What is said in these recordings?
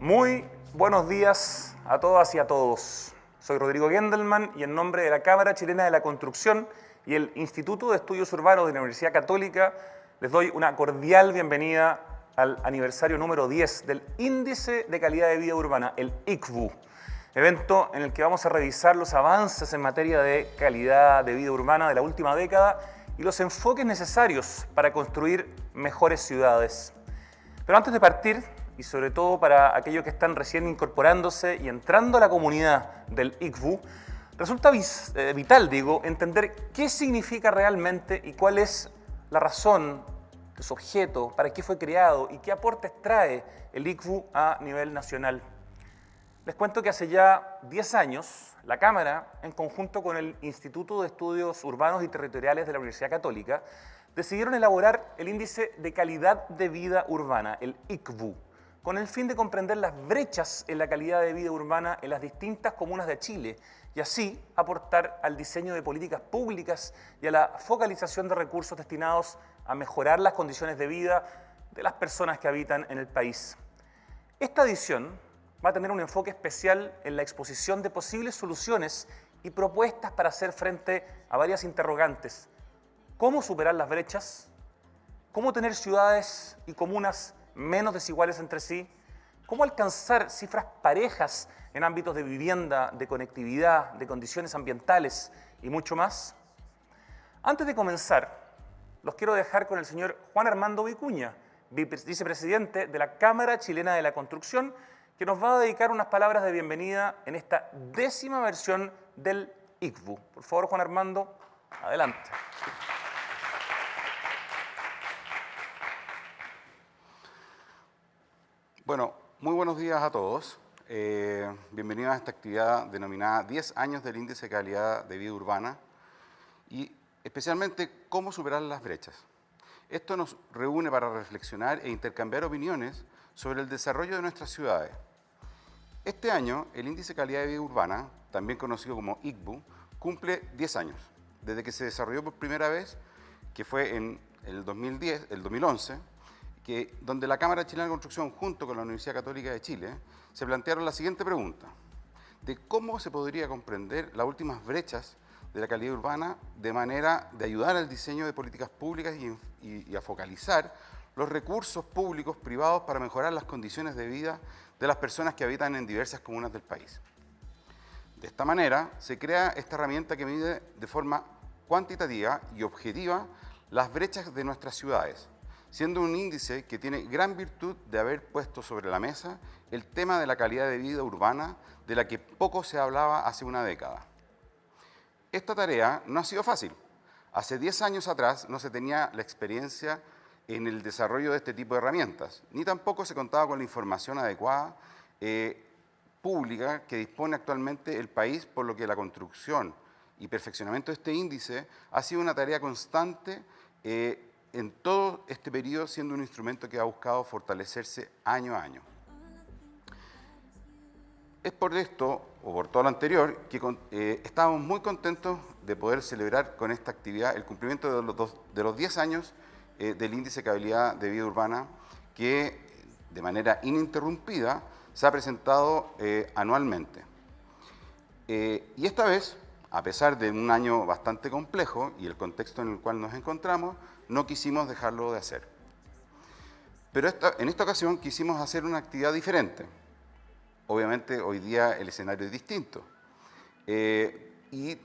Muy buenos días a todas y a todos. Soy Rodrigo Gendelman y en nombre de la Cámara Chilena de la Construcción y el Instituto de Estudios Urbanos de la Universidad Católica les doy una cordial bienvenida al aniversario número 10 del Índice de Calidad de Vida Urbana, el ICVU, evento en el que vamos a revisar los avances en materia de calidad de vida urbana de la última década y los enfoques necesarios para construir mejores ciudades. Pero antes de partir, y sobre todo para aquellos que están recién incorporándose y entrando a la comunidad del ICVU, resulta vital, entender qué significa realmente y cuál es la razón de su objeto, para qué fue creado y qué aportes trae el ICVU a nivel nacional. Les cuento que hace ya 10 años, la Cámara, en conjunto con el Instituto de Estudios Urbanos y Territoriales de la Universidad Católica, decidieron elaborar el Índice de Calidad de Vida Urbana, el ICVU, con el fin de comprender las brechas en la calidad de vida urbana en las distintas comunas de Chile y así aportar al diseño de políticas públicas y a la focalización de recursos destinados a mejorar las condiciones de vida de las personas que habitan en el país. Esta edición va a tener un enfoque especial en la exposición de posibles soluciones y propuestas para hacer frente a varias interrogantes. ¿Cómo superar las brechas? ¿Cómo tener ciudades y comunas menos desiguales entre sí? ¿Cómo alcanzar cifras parejas en ámbitos de vivienda, de conectividad, de condiciones ambientales y mucho más? Antes de comenzar, los quiero dejar con el señor Juan Armando Vicuña, vicepresidente de la Cámara Chilena de la Construcción, que nos va a dedicar unas palabras de bienvenida en esta 10ª versión del ICVU. Por favor, Juan Armando, adelante. Bueno, muy buenos días a todos. Bienvenidos a esta actividad denominada 10 años del Índice de Calidad de Vida Urbana y especialmente cómo superar las brechas. Esto nos reúne para reflexionar e intercambiar opiniones sobre el desarrollo de nuestras ciudades. Este año, el Índice de Calidad de Vida Urbana, también conocido como ICVU, cumple 10 años, desde que se desarrolló por primera vez, que fue en el 2011, donde la Cámara Chilena de Construcción, junto con la Universidad Católica de Chile, se plantearon la siguiente pregunta: de cómo se podría comprender las últimas brechas de la calidad urbana de manera de ayudar al diseño de políticas públicas y a focalizar los recursos públicos privados para mejorar las condiciones de vida de las personas que habitan en diversas comunas del país. De esta manera, se crea esta herramienta que mide de forma cuantitativa y objetiva las brechas de nuestras ciudades, siendo un índice que tiene gran virtud de haber puesto sobre la mesa el tema de la calidad de vida urbana, de la que poco se hablaba hace una década. Esta tarea no ha sido fácil. Hace 10 años atrás no se tenía la experiencia en el desarrollo de este tipo de herramientas, ni tampoco se contaba con la información adecuada pública que dispone actualmente el país, por lo que la construcción y perfeccionamiento de este índice ha sido una tarea constante en todo este periodo, siendo un instrumento que ha buscado fortalecerse año a año. Es por esto, o por todo lo anterior, que estamos muy contentos de poder celebrar con esta actividad el cumplimiento de los 10 años del Índice de Calidad de Vida Urbana, que de manera ininterrumpida se ha presentado anualmente. Y esta vez, a pesar de un año bastante complejo y el contexto en el cual nos encontramos, no quisimos dejarlo de hacer. Pero en esta ocasión quisimos hacer una actividad diferente. Obviamente hoy día el escenario es distinto. Y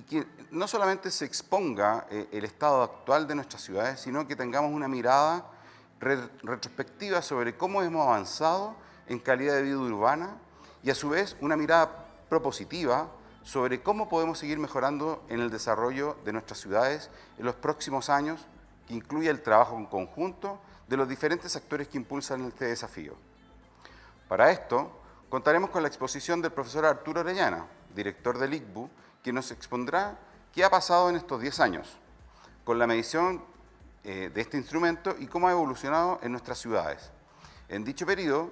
que no solamente se exponga el estado actual de nuestras ciudades, sino que tengamos una mirada retrospectiva sobre cómo hemos avanzado en calidad de vida urbana y a su vez una mirada propositiva sobre cómo podemos seguir mejorando en el desarrollo de nuestras ciudades en los próximos años, que incluye el trabajo en conjunto de los diferentes actores que impulsan este desafío. Para esto, contaremos con la exposición del profesor Arturo Orellana, director del ICBU, que nos expondrá qué ha pasado en estos 10 años con la medición de este instrumento y cómo ha evolucionado en nuestras ciudades. En dicho periodo,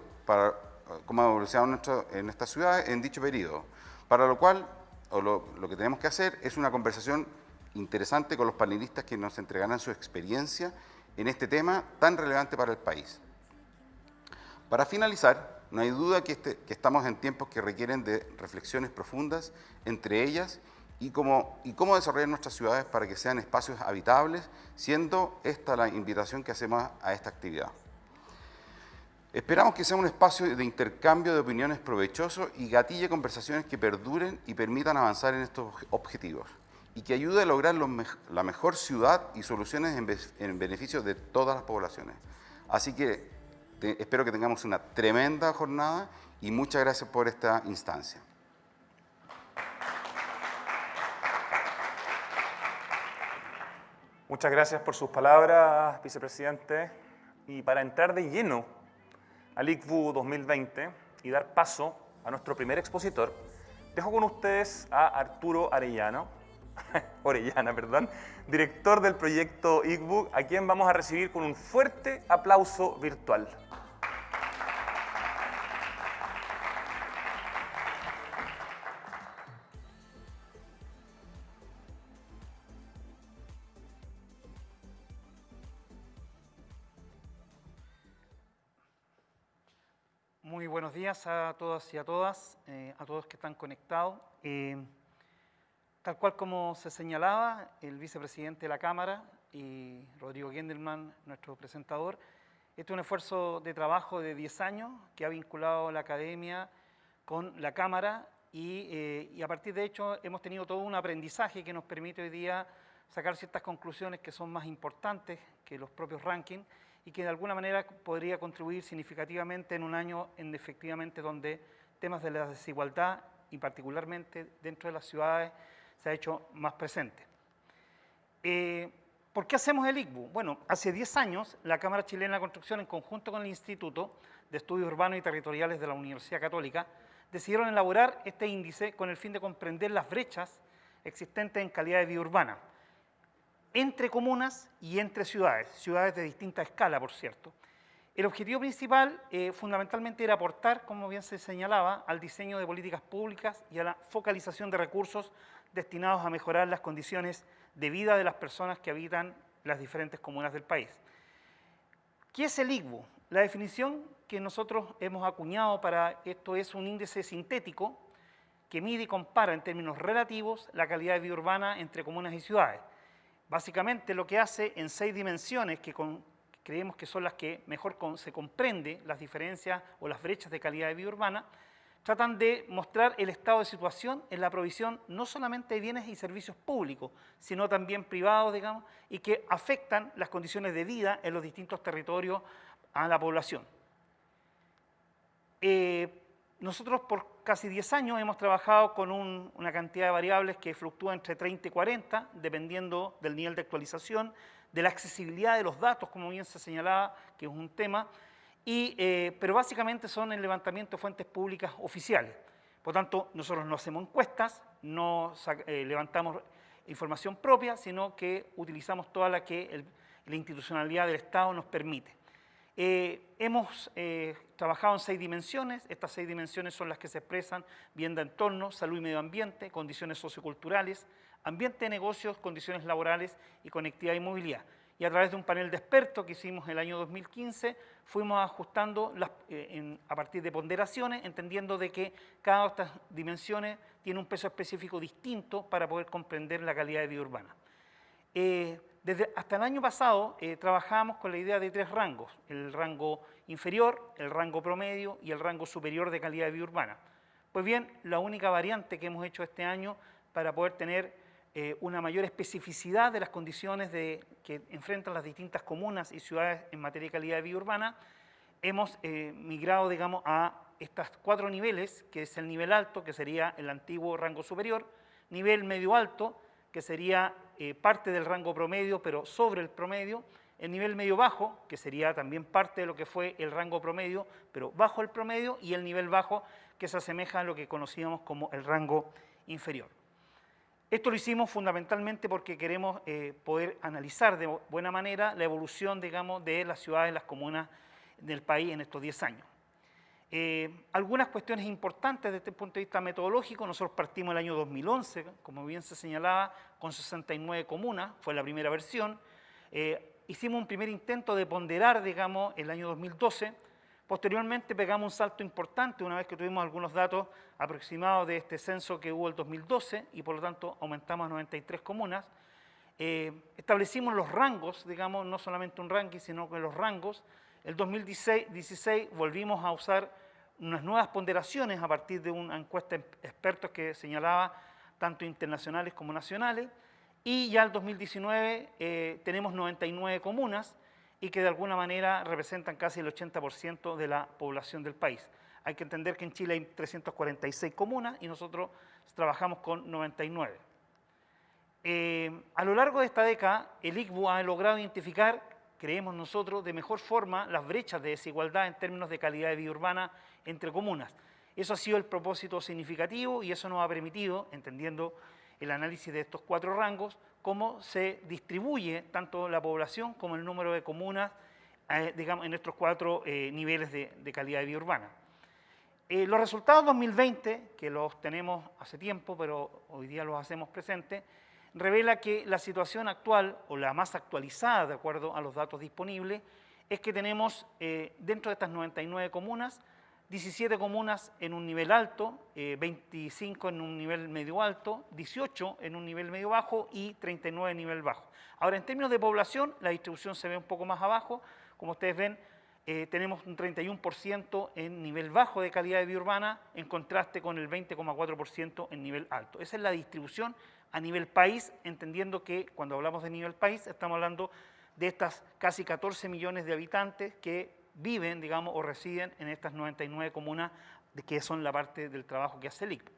cómo ha evolucionado en nuestras ciudades en dicho periodo, para lo cual lo que tenemos que hacer es una conversación interesante con los panelistas que nos entregarán su experiencia en este tema tan relevante para el país. Para finalizar, no hay duda que estamos en tiempos que requieren de reflexiones profundas entre ellas y cómo desarrollar nuestras ciudades para que sean espacios habitables, siendo esta la invitación que hacemos a esta actividad. Esperamos que sea un espacio de intercambio de opiniones provechoso y gatille conversaciones que perduren y permitan avanzar en estos objetivos y que ayude a lograr la mejor ciudad y soluciones en beneficio de todas las poblaciones. Así que espero que tengamos una tremenda jornada y muchas gracias por esta instancia. Muchas gracias por sus palabras, vicepresidente. Y para entrar de lleno al ICBU 2020 y dar paso a nuestro primer expositor, dejo con ustedes a Arturo Orellana, director del proyecto ICBU, a quien vamos a recibir con un fuerte aplauso virtual. Muy buenos días a todas y a todas, a todos que están conectados. Tal cual como se señalaba, el vicepresidente de la Cámara y Rodrigo Gendelman, nuestro presentador, este es un esfuerzo de trabajo de 10 años que ha vinculado la academia con la Cámara y a partir de hecho hemos tenido todo un aprendizaje que nos permite hoy día sacar ciertas conclusiones que son más importantes que los propios rankings y que de alguna manera podría contribuir significativamente en un año en efectivamente donde temas de la desigualdad y particularmente dentro de las ciudades se ha hecho más presente. ¿Por qué hacemos el ICBU? Bueno, hace 10 años la Cámara Chilena de la Construcción, en conjunto con el Instituto de Estudios Urbanos y Territoriales de la Universidad Católica, decidieron elaborar este índice con el fin de comprender las brechas existentes en calidad de vida urbana entre comunas y entre ciudades de distinta escala, por cierto. El objetivo principal fundamentalmente era aportar, como bien se señalaba, al diseño de políticas públicas y a la focalización de recursos destinados a mejorar las condiciones de vida de las personas que habitan las diferentes comunas del país. ¿Qué es el ICBU? La definición que nosotros hemos acuñado para esto es un índice sintético que mide y compara en términos relativos la calidad de vida urbana entre comunas y ciudades. Básicamente lo que hace en 6 dimensiones que creemos que son las que mejor se comprende las diferencias o las brechas de calidad de vida urbana, tratan de mostrar el estado de situación en la provisión no solamente de bienes y servicios públicos, sino también privados, digamos, y que afectan las condiciones de vida en los distintos territorios a la población. Nosotros por casi 10 años hemos trabajado con una cantidad de variables que fluctúa entre 30 y 40, dependiendo del nivel de actualización, de la accesibilidad de los datos, como bien se señalaba, que es un tema, pero básicamente son el levantamiento de fuentes públicas oficiales. Por tanto, nosotros no hacemos encuestas, no levantamos información propia, sino que utilizamos toda la que la institucionalidad del Estado nos permite. Hemos trabajado en 6 dimensiones. Estas 6 dimensiones son las que se expresan: vivienda, entorno, salud y medio ambiente, condiciones socioculturales, ambiente de negocios, condiciones laborales y conectividad y movilidad. Y a través de un panel de expertos que hicimos el año 2015, fuimos ajustando a partir de ponderaciones, entendiendo de que cada una de estas dimensiones tiene un peso específico distinto para poder comprender la calidad de vida urbana. Hasta el año pasado trabajábamos con la idea de 3 rangos: el rango inferior, el rango promedio y el rango superior de calidad de vida urbana. Pues bien, la única variante que hemos hecho este año para poder tener una mayor especificidad de las condiciones que enfrentan las distintas comunas y ciudades en materia de calidad de vida urbana, hemos migrado, digamos, a estos 4 niveles, que es el nivel alto, que sería el antiguo rango superior, nivel medio alto, que sería parte del rango promedio, pero sobre el promedio, el nivel medio bajo, que sería también parte de lo que fue el rango promedio, pero bajo el promedio, y el nivel bajo, que se asemeja a lo que conocíamos como el rango inferior. Esto lo hicimos fundamentalmente porque queremos poder analizar de buena manera la evolución, digamos, de las ciudades, las comunas del país en estos 10 años. Algunas cuestiones importantes desde este punto de vista metodológico: nosotros partimos el año 2011, como bien se señalaba, con 69 comunas, fue la primera versión. Hicimos un primer intento de ponderar, digamos, el año 2012. Posteriormente pegamos un salto importante una vez que tuvimos algunos datos aproximados de este censo que hubo el 2012 y por lo tanto aumentamos a 93 comunas. Establecimos los rangos, digamos, no solamente un ranking, sino que los rangos. El 2016 volvimos a usar unas nuevas ponderaciones a partir de una encuesta de expertos que señalaba tanto internacionales como nacionales, y ya el 2019 tenemos 99 comunas y que de alguna manera representan casi el 80% de la población del país. Hay que entender que en Chile hay 346 comunas y nosotros trabajamos con 99. A lo largo de esta década, el ICBU ha logrado identificar, creemos nosotros, de mejor forma las brechas de desigualdad en términos de calidad de vida urbana entre comunas. Eso ha sido el propósito significativo y eso nos ha permitido, entendiendo el análisis de estos 4 rangos, cómo se distribuye tanto la población como el número de comunas, digamos, en estos 4 niveles de calidad de vida urbana. Los resultados 2020, que los tenemos hace tiempo, pero hoy día los hacemos presentes, revela que la situación actual, o la más actualizada de acuerdo a los datos disponibles, es que tenemos dentro de estas 99 comunas, 17 comunas en un nivel alto, 25 en un nivel medio alto, 18 en un nivel medio bajo y 39 en nivel bajo. Ahora, en términos de población, la distribución se ve un poco más abajo. Como ustedes ven, tenemos un 31% en nivel bajo de calidad de vida urbana, en contraste con el 20,4% en nivel alto. Esa es la distribución a nivel país, entendiendo que cuando hablamos de nivel país estamos hablando de estas casi 14 millones de habitantes que viven, digamos, o residen en estas 99 comunas que son la parte del trabajo que hace el ICBU.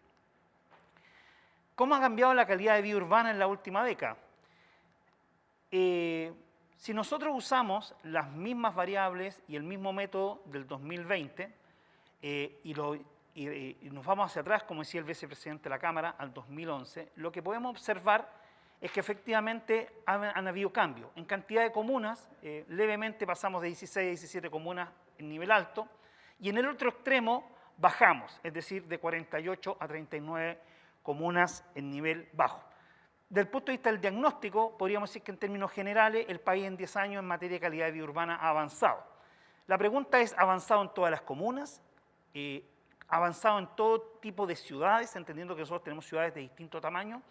¿Cómo ha cambiado la calidad de vida urbana en la última década? Si nosotros usamos las mismas variables y el mismo método del 2020 y nos vamos hacia atrás, como decía el vicepresidente de la Cámara, al 2011, lo que podemos observar es que efectivamente han habido cambios. En cantidad de comunas, levemente pasamos de 16 a 17 comunas en nivel alto, y en el otro extremo bajamos, es decir, de 48 a 39 comunas en nivel bajo. Desde el punto de vista del diagnóstico, podríamos decir que en términos generales el país en 10 años en materia de calidad de vida urbana ha avanzado. La pregunta es, ¿ha avanzado en todas las comunas? ¿Ha avanzado en todo tipo de ciudades, entendiendo que nosotros tenemos ciudades de distinto tamaño?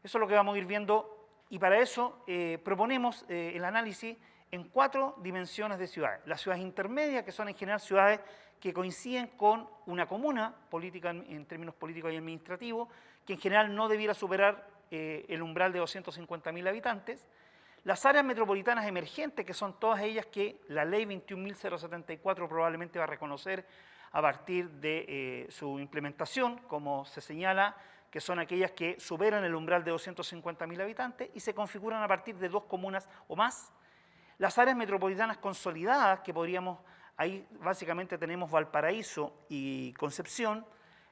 Eso es lo que vamos a ir viendo, y para eso proponemos el análisis en 4 dimensiones de ciudades. Las ciudades intermedias, que son en general ciudades que coinciden con una comuna política en términos políticos y administrativos, que en general no debiera superar el umbral de 250.000 habitantes. Las áreas metropolitanas emergentes, que son todas ellas que la ley 21.074 probablemente va a reconocer a partir de su implementación, como se señala, que son aquellas que superan el umbral de 250.000 habitantes y se configuran a partir de 2 comunas o más. Las áreas metropolitanas consolidadas, que podríamos, ahí básicamente tenemos Valparaíso y Concepción,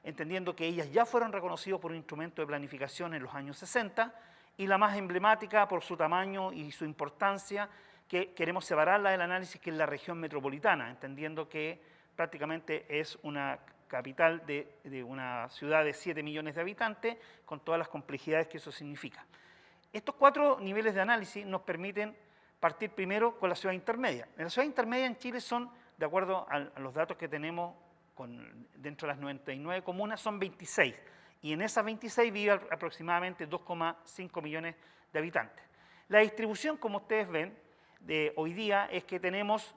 entendiendo que ellas ya fueron reconocidas por un instrumento de planificación en los años 60, y la más emblemática por su tamaño y su importancia, que queremos separarla del análisis, que es la región metropolitana, entendiendo que prácticamente es una capital de una ciudad de 7 millones de habitantes, con todas las complejidades que eso significa. Estos 4 niveles de análisis nos permiten partir primero con la ciudad intermedia. En la ciudad intermedia en Chile son, de acuerdo a los datos que tenemos dentro de las 99 comunas, son 26. Y en esas 26 viven aproximadamente 2,5 millones de habitantes. La distribución, como ustedes ven, de hoy día es que tenemos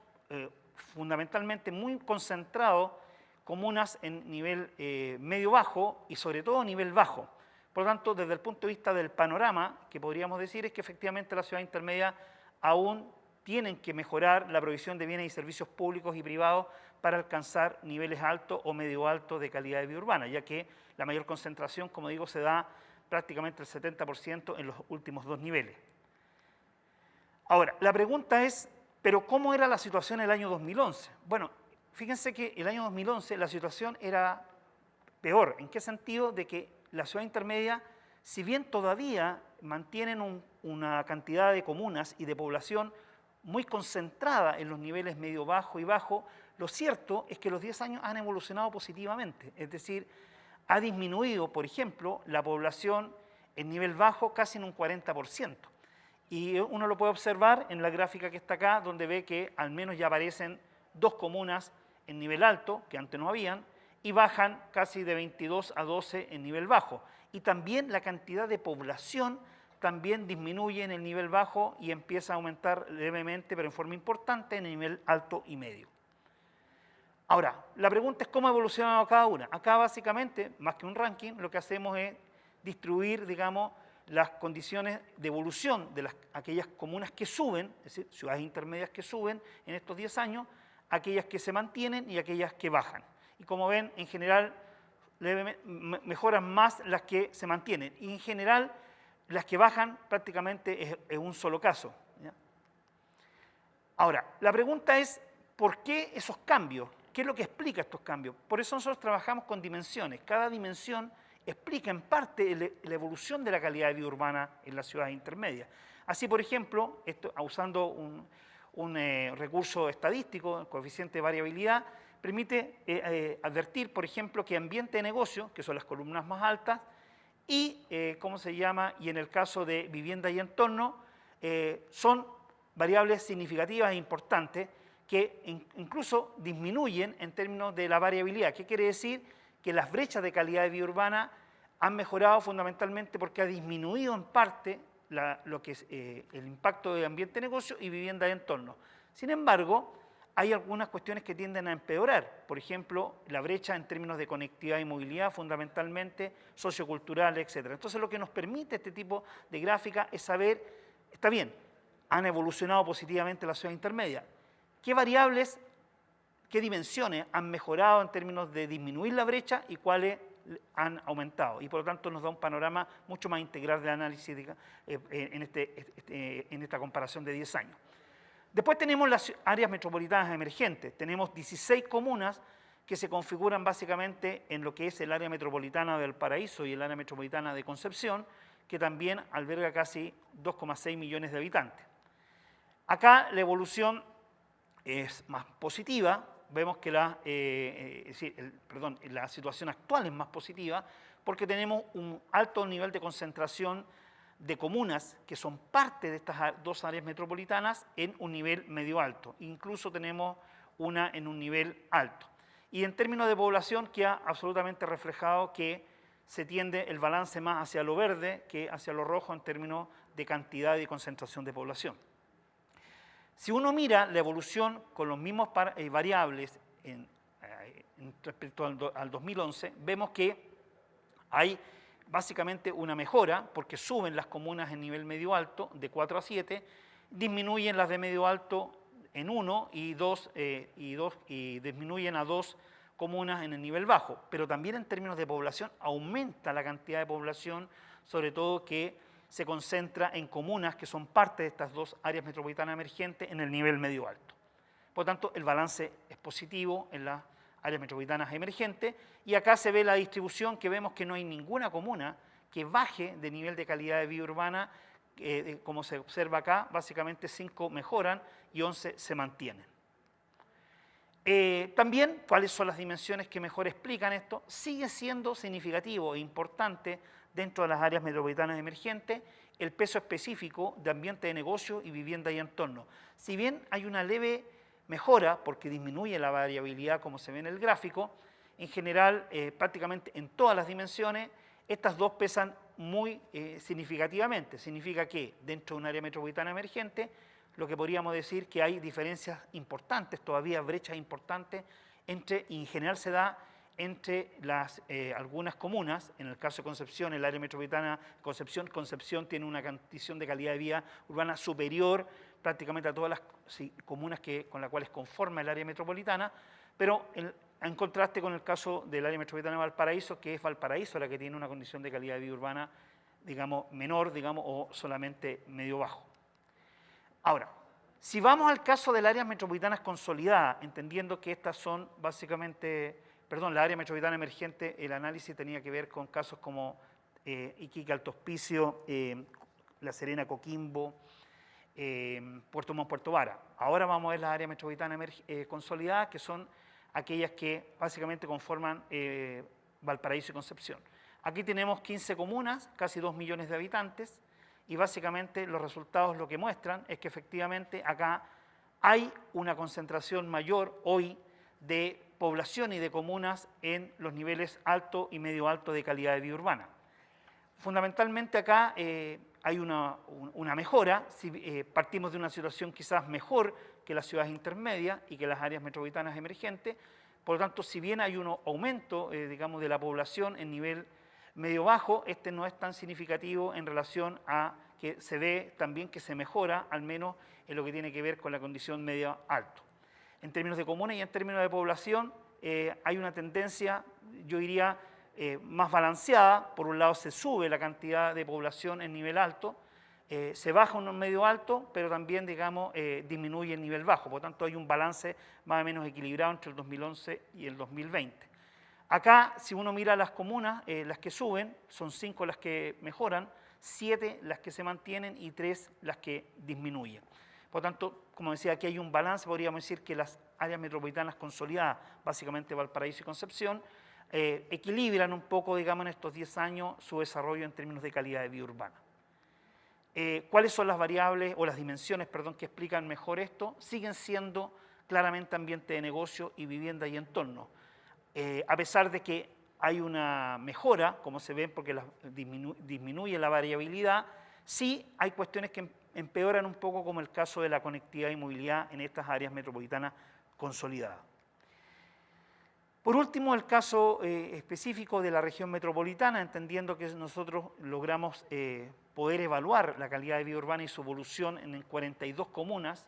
fundamentalmente muy concentrado comunas en nivel medio-bajo y sobre todo nivel bajo. Por lo tanto, desde el punto de vista del panorama, que podríamos decir es que efectivamente la ciudad intermedia aún tienen que mejorar la provisión de bienes y servicios públicos y privados para alcanzar niveles altos o medio altos de calidad de vida urbana, ya que la mayor concentración, como digo, se da prácticamente el 70% en los últimos dos niveles. Ahora, la pregunta es, ¿pero cómo era la situación en el año 2011? Bueno, fíjense que el año 2011 la situación era peor. ¿En qué sentido? De que la ciudad intermedia, si bien todavía mantienen una cantidad de comunas y de población muy concentrada en los niveles medio, bajo y bajo, lo cierto es que los 10 años han evolucionado positivamente. Es decir, ha disminuido, por ejemplo, la población en nivel bajo casi en un 40%. Y uno lo puede observar en la gráfica que está acá, donde ve que al menos ya aparecen 2 comunas en nivel alto, que antes no habían, y bajan casi de 22 a 12 en nivel bajo. Y también la cantidad de población también disminuye en el nivel bajo y empieza a aumentar levemente, pero en forma importante, en el nivel alto y medio. Ahora, la pregunta es cómo ha evolucionado cada una. Acá básicamente, más que un ranking, lo que hacemos es distribuir, digamos, las condiciones de evolución de aquellas comunas que suben, es decir, ciudades intermedias que suben en estos 10 años, aquellas que se mantienen y aquellas que bajan. Y como ven, en general, mejoran más las que se mantienen. Y en general, las que bajan prácticamente es un solo caso, ¿ya? Ahora, la pregunta es, ¿por qué esos cambios? ¿Qué es lo que explica estos cambios? Por eso nosotros trabajamos con dimensiones. Cada dimensión explica en parte la evolución de la calidad de vida urbana en las ciudades intermedias. Así, por ejemplo, usando un recurso estadístico, el coeficiente de variabilidad, permite advertir, por ejemplo, que ambiente de negocio, que son las columnas más altas, y, y en el caso de vivienda y entorno, son variables significativas e importantes que incluso disminuyen en términos de la variabilidad. ¿Qué quiere decir? Que las brechas de calidad de vida urbana han mejorado fundamentalmente porque ha disminuido en parte lo que es el impacto de ambiente de negocio y vivienda de entorno. Sin embargo, hay algunas cuestiones que tienden a empeorar. Por ejemplo, la brecha en términos de conectividad y movilidad, fundamentalmente, socioculturales, etc. Entonces, lo que nos permite este tipo de gráfica es saber, está bien, han evolucionado positivamente las ciudades intermedias. ¿Qué variables, qué dimensiones han mejorado en términos de disminuir la brecha y cuáles han aumentado? Y por lo tanto nos da un panorama mucho más integral del análisis en esta comparación de 10 años. Después tenemos las áreas metropolitanas emergentes. Tenemos 16 comunas que se configuran básicamente en lo que es el área metropolitana del Paraíso y el área metropolitana de Concepción, que también alberga casi 2,6 millones de habitantes. Acá la evolución es más positiva. Vemos que la situación actual es más positiva porque tenemos un alto nivel de concentración de comunas que son parte de estas dos áreas metropolitanas en un nivel medio alto. Incluso tenemos una en un nivel alto. Y en términos de población queda absolutamente reflejado que se tiende el balance más hacia lo verde que hacia lo rojo en términos de cantidad y concentración de población. Si uno mira la evolución con los mismos variables respecto al 2011, vemos que hay básicamente una mejora porque suben las comunas en nivel medio alto de 4 a 7, disminuyen las de medio alto en 1 y disminuyen a 2 comunas en el nivel bajo, pero también en términos de población aumenta la cantidad de población, sobre todo que se concentra en comunas que son parte de estas dos áreas metropolitanas emergentes en el nivel medio alto. Por lo tanto, el balance es positivo en las áreas metropolitanas emergentes, y acá se ve la distribución que vemos que no hay ninguna comuna que baje de nivel de calidad de vida urbana, como se observa acá, básicamente 5 mejoran y 11 se mantienen. También, ¿cuáles son las dimensiones que mejor explican esto? Sigue siendo significativo e importante dentro de las áreas metropolitanas emergentes el peso específico de ambiente de negocio y vivienda y entorno. Si bien hay una leve mejora porque disminuye la variabilidad como se ve en el gráfico, en general prácticamente en todas las dimensiones estas dos pesan muy significativamente. Significa que dentro de un área metropolitana emergente lo que podríamos decir que hay diferencias importantes, todavía brechas importantes y en general se da entre algunas comunas. En el caso de Concepción, el área metropolitana Concepción tiene una condición de calidad de vida urbana superior prácticamente a todas las comunas con las cuales conforma el área metropolitana, pero en contraste con el caso del área metropolitana de Valparaíso, que es Valparaíso la que tiene una condición de calidad de vida urbana, digamos, menor, digamos, o solamente medio bajo. Ahora, si vamos al caso de las áreas metropolitanas consolidadas, entendiendo que estas son básicamente, perdón, la área metropolitana emergente, el análisis tenía que ver con casos como Iquique, Alto Hospicio, La Serena, Coquimbo, Puerto Montt, Puerto Vara. Ahora vamos a ver las áreas metropolitanas consolidadas, que son aquellas que básicamente conforman Valparaíso y Concepción. Aquí tenemos 15 comunas, casi 2 millones de habitantes, y básicamente los resultados lo que muestran es que efectivamente acá hay una concentración mayor hoy de población y de comunas en los niveles alto y medio alto de calidad de vida urbana. Fundamentalmente acá hay una mejora, si partimos de una situación quizás mejor que las ciudades intermedias y que las áreas metropolitanas emergentes. Por lo tanto, si bien hay un aumento, digamos, de la población en nivel medio-bajo, este no es tan significativo en relación a que se ve también que se mejora, al menos en lo que tiene que ver con la condición medio-alto. En términos de comunas y en términos de población, hay una tendencia, yo diría, más balanceada. Por un lado se sube la cantidad de población en nivel alto, se baja en un medio alto, pero también, digamos, disminuye en nivel bajo. Por lo tanto, hay un balance más o menos equilibrado entre el 2011 y el 2020. Acá, si uno mira las comunas, las que suben, son 5 las que mejoran, 7 las que se mantienen y 3 las que disminuyen. Por lo tanto, como decía, aquí hay un balance, podríamos decir que las áreas metropolitanas consolidadas, básicamente Valparaíso y Concepción, equilibran un poco, digamos, en estos 10 años su desarrollo en términos de calidad de vida urbana. ¿Cuáles son las variables o las dimensiones, perdón, que explican mejor esto? Siguen siendo claramente ambiente de negocio y vivienda y entorno. A pesar de que hay una mejora, como se ve, porque disminuye la variabilidad, sí hay cuestiones que empeoran un poco, como el caso de la conectividad y movilidad en estas áreas metropolitanas consolidadas. Por último, el caso específico de la región metropolitana, entendiendo que nosotros logramos poder evaluar la calidad de vida urbana y su evolución en 42 comunas.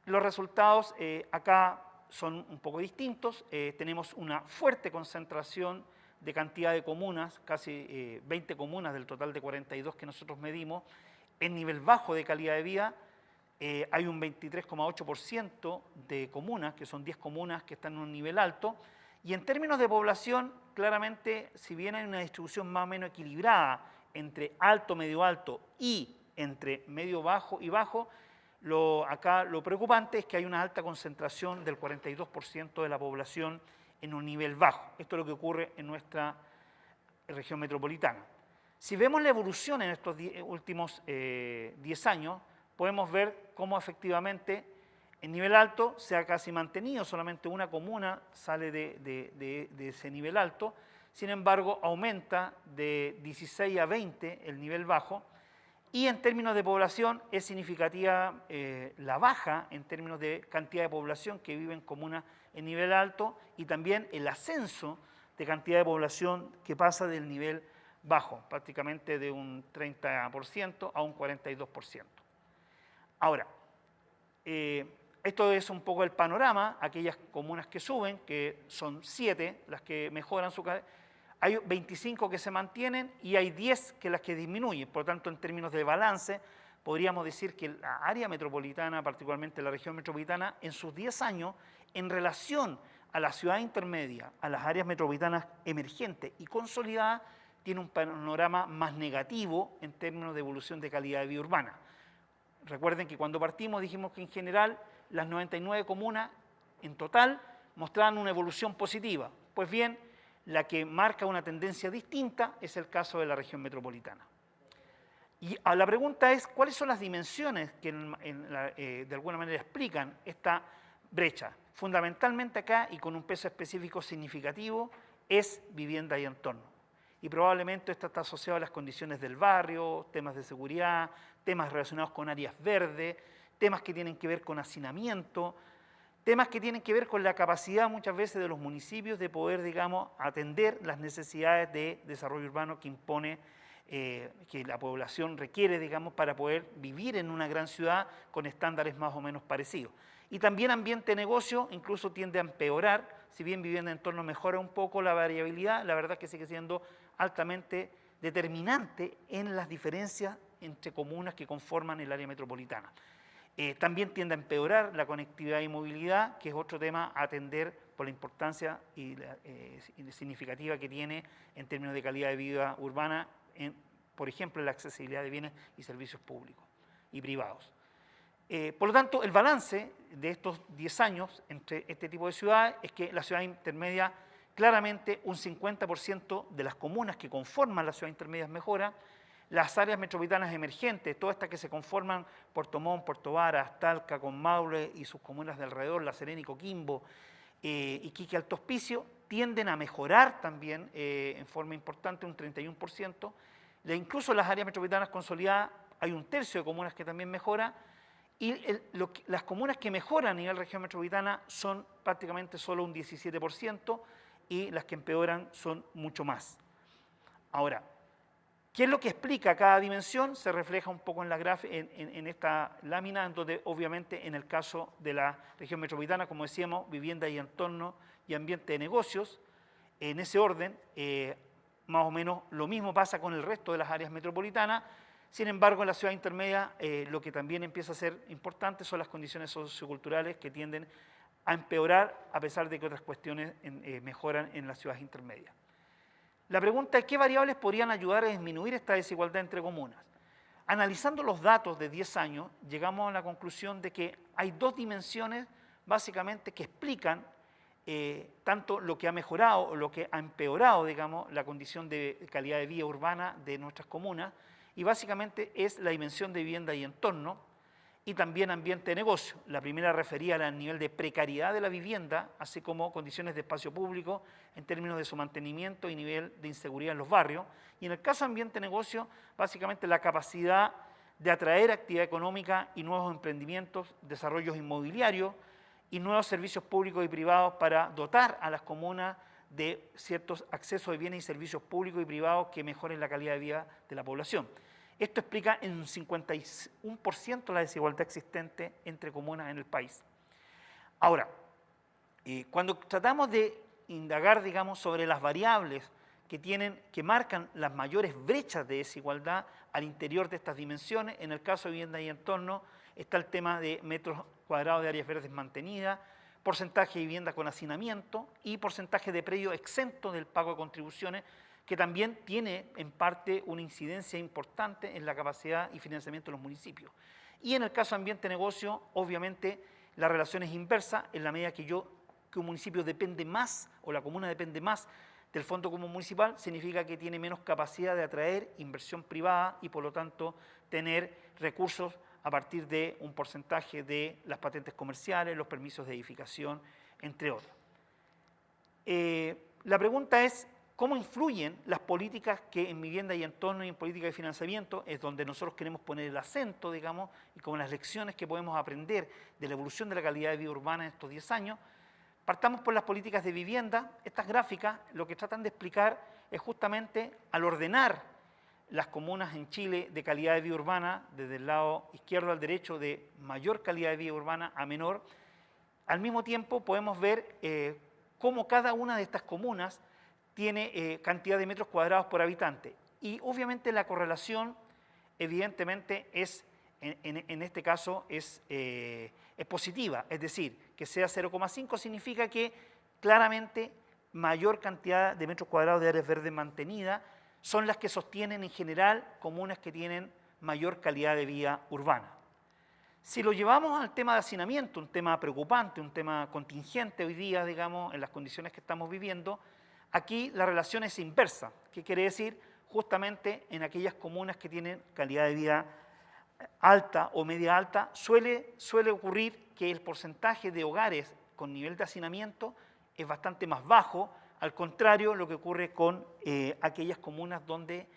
Los resultados acá son un poco distintos. Tenemos una fuerte concentración de cantidad de comunas, casi 20 comunas del total de 42 que nosotros medimos, en nivel bajo de calidad de vida. Hay un 23,8% de comunas, que son 10 comunas que están en un nivel alto, y en términos de población, claramente, si bien hay una distribución más o menos equilibrada entre alto, medio alto y entre medio bajo y bajo, acá lo preocupante es que hay una alta concentración del 42% de la población en un nivel bajo. Esto es lo que ocurre en nuestra región metropolitana. Si vemos la evolución en estos últimos 10 años, podemos ver cómo efectivamente en nivel alto se ha casi mantenido, solamente una comuna sale de ese nivel alto, sin embargo aumenta de 16 a 20 el nivel bajo, y en términos de población es significativa la baja en términos de cantidad de población que vive en comunas en nivel alto, y también el ascenso de cantidad de población que pasa del nivel bajo, prácticamente de un 30% a un 42%. Ahora, esto es un poco el panorama. Aquellas comunas que suben, que son 7 las que mejoran su calidad, hay 25 que se mantienen y hay 10 que las que disminuyen. Por lo tanto, en términos de balance, podríamos decir que la área metropolitana, particularmente la región metropolitana, en sus 10 años, en relación a la ciudad intermedia, a las áreas metropolitanas emergentes y consolidadas, tiene un panorama más negativo en términos de evolución de calidad de vida urbana. Recuerden que cuando partimos dijimos que en general las 99 comunas en total mostraban una evolución positiva. Pues bien, la que marca una tendencia distinta es el caso de la región metropolitana. Y la pregunta es, ¿cuáles son las dimensiones que de alguna manera explican esta brecha? Fundamentalmente acá, y con un peso específico significativo, es vivienda y entorno. Y probablemente esto está asociado a las condiciones del barrio, temas de seguridad, temas relacionados con áreas verdes, temas que tienen que ver con hacinamiento, temas que tienen que ver con la capacidad muchas veces de los municipios de poder, digamos, atender las necesidades de desarrollo urbano que impone, que la población requiere, digamos, para poder vivir en una gran ciudad con estándares más o menos parecidos. Y también ambiente de negocio incluso tiende a empeorar, si bien vivienda de entorno mejora un poco la variabilidad, la verdad es que sigue siendo altamente determinante en las diferencias entre comunas que conforman el área metropolitana. También tiende a empeorar la conectividad y movilidad, que es otro tema a atender por la importancia y significativa que tiene en términos de calidad de vida urbana, por ejemplo, en la accesibilidad de bienes y servicios públicos y privados. Por lo tanto, el balance de estos 10 años entre este tipo de ciudades es que la ciudad intermedia, claramente un 50% de las comunas que conforman las ciudades intermedias mejora. Las áreas metropolitanas emergentes, todas estas que se conforman, Puerto Montt, Puerto Varas, Talca, Conmaule y sus comunas de alrededor, La Serena y Coquimbo, Iquique, Alto Hospicio, tienden a mejorar también en forma importante, un 31%. Incluso las áreas metropolitanas consolidadas, hay un tercio de comunas que también mejora, y las comunas que mejoran a nivel región metropolitana son prácticamente solo un 17%, y las que empeoran son mucho más. Ahora, ¿qué es lo que explica cada dimensión? Se refleja un poco en, en esta lámina, en donde obviamente en el caso de la región metropolitana, como decíamos, vivienda y entorno y ambiente de negocios, en ese orden, más o menos lo mismo pasa con el resto de las áreas metropolitanas. Sin embargo, en la ciudad intermedia lo que también empieza a ser importante son las condiciones socioculturales que tienden a empeorar a pesar de que otras cuestiones mejoran en las ciudades intermedias. La pregunta es, ¿qué variables podrían ayudar a disminuir esta desigualdad entre comunas? Analizando los datos de 10 años, llegamos a la conclusión de que hay dos dimensiones básicamente que explican tanto lo que ha mejorado o lo que ha empeorado, digamos, la condición de calidad de vida urbana de nuestras comunas, y básicamente es la dimensión de vivienda y entorno, y también ambiente de negocio. La primera refería al nivel de precariedad de la vivienda, así como condiciones de espacio público en términos de su mantenimiento y nivel de inseguridad en los barrios. Y en el caso de ambiente de negocio, básicamente la capacidad de atraer actividad económica y nuevos emprendimientos, desarrollos inmobiliarios y nuevos servicios públicos y privados para dotar a las comunas de ciertos accesos de bienes y servicios públicos y privados que mejoren la calidad de vida de la población. Esto explica en un 51% la desigualdad existente entre comunas en el país. Ahora, cuando tratamos de indagar, digamos, sobre las variables que marcan las mayores brechas de desigualdad al interior de estas dimensiones, en el caso de vivienda y entorno está el tema de metros cuadrados de áreas verdes mantenidas, porcentaje de vivienda con hacinamiento y porcentaje de predio exento del pago de contribuciones, que también tiene en parte una incidencia importante en la capacidad y financiamiento de los municipios. Y en el caso de ambiente de negocio, obviamente la relación es inversa en la medida que un municipio depende más o la comuna depende más del Fondo Común Municipal, significa que tiene menos capacidad de atraer inversión privada y por lo tanto tener recursos a partir de un porcentaje de las patentes comerciales, los permisos de edificación, entre otros. La pregunta es, ¿cómo influyen las políticas que en vivienda y entorno y en política de financiamiento es donde nosotros queremos poner el acento, digamos, y con las lecciones que podemos aprender de la evolución de la calidad de vida urbana en estos 10 años? Partamos por las políticas de vivienda. Estas gráficas lo que tratan de explicar es justamente al ordenar las comunas en Chile de calidad de vida urbana, desde el lado izquierdo al derecho, de mayor calidad de vida urbana a menor. Al mismo tiempo podemos ver cómo cada una de estas comunas tiene cantidad de metros cuadrados por habitante. Y obviamente la correlación, evidentemente, en este caso es positiva. Es decir, que sea 0,5 significa que claramente mayor cantidad de metros cuadrados de áreas verdes mantenidas son las que sostienen en general comunas que tienen mayor calidad de vida urbana. Si lo llevamos al tema de hacinamiento, un tema preocupante, un tema contingente hoy día, digamos, en las condiciones que estamos viviendo, aquí la relación es inversa. ¿Qué quiere decir? Justamente en aquellas comunas que tienen calidad de vida alta o media alta, suele ocurrir que el porcentaje de hogares con nivel de hacinamiento es bastante más bajo, al contrario lo que ocurre con aquellas comunas donde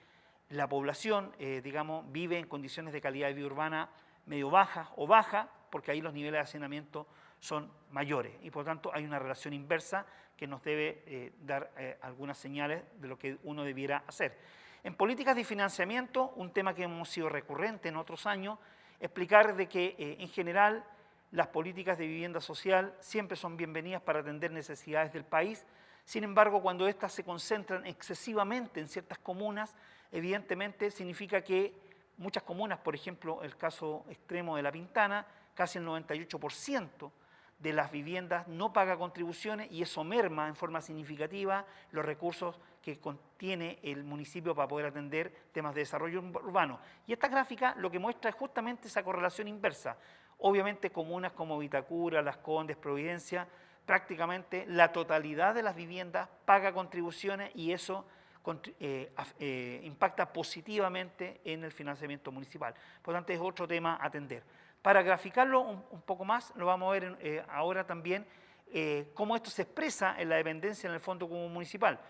la población, digamos, vive en condiciones de calidad de vida urbana medio baja o baja, porque ahí los niveles de hacinamiento son mayores y por lo tanto hay una relación inversa que nos debe dar algunas señales de lo que uno debiera hacer. En políticas de financiamiento, un tema que hemos sido recurrente en otros años, explicar de que en general las políticas de vivienda social siempre son bienvenidas para atender necesidades del país. Sin embargo, cuando éstas se concentran excesivamente en ciertas comunas, evidentemente significa que muchas comunas, por ejemplo, el caso extremo de La Pintana, casi el 98% de las viviendas no paga contribuciones y eso merma en forma significativa los recursos que contiene el municipio para poder atender temas de desarrollo urbano. Y esta gráfica lo que muestra es justamente esa correlación inversa. Obviamente comunas como Vitacura, Las Condes, Providencia, prácticamente la totalidad de las viviendas paga contribuciones y eso impacta positivamente en el financiamiento municipal. Por lo tanto, es otro tema a atender. Para graficarlo un poco más, lo vamos a ver ahora también, cómo esto se expresa en la dependencia en el Fondo Común Municipal.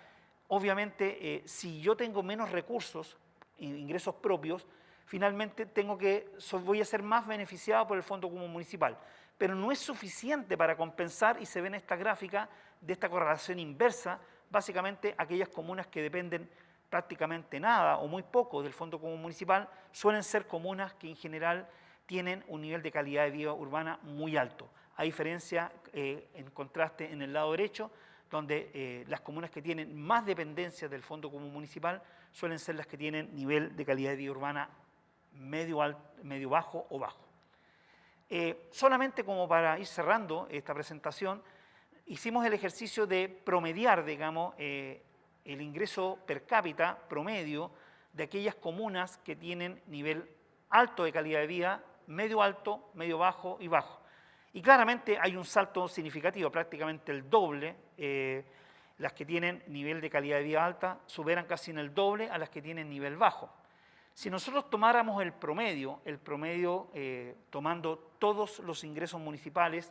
Obviamente, si yo tengo menos recursos, ingresos propios, finalmente voy a ser más beneficiado por el Fondo Común Municipal. Pero no es suficiente para compensar, y se ve en esta gráfica de esta correlación inversa, básicamente aquellas comunas que dependen prácticamente nada o muy poco del Fondo Común Municipal suelen ser comunas que en general tienen un nivel de calidad de vida urbana muy alto. A diferencia, en contraste, en el lado derecho, donde las comunas que tienen más dependencia del Fondo Común Municipal suelen ser las que tienen nivel de calidad de vida urbana medio bajo o bajo. Solamente como para ir cerrando esta presentación, hicimos el ejercicio de promediar, digamos, el ingreso per cápita promedio de aquellas comunas que tienen nivel alto de calidad de vida, medio alto, medio bajo y bajo. Y claramente hay un salto significativo, prácticamente el doble. Las que tienen nivel de calidad de vida alta superan casi en el doble a las que tienen nivel bajo. Si nosotros tomáramos el promedio tomando todos los ingresos municipales,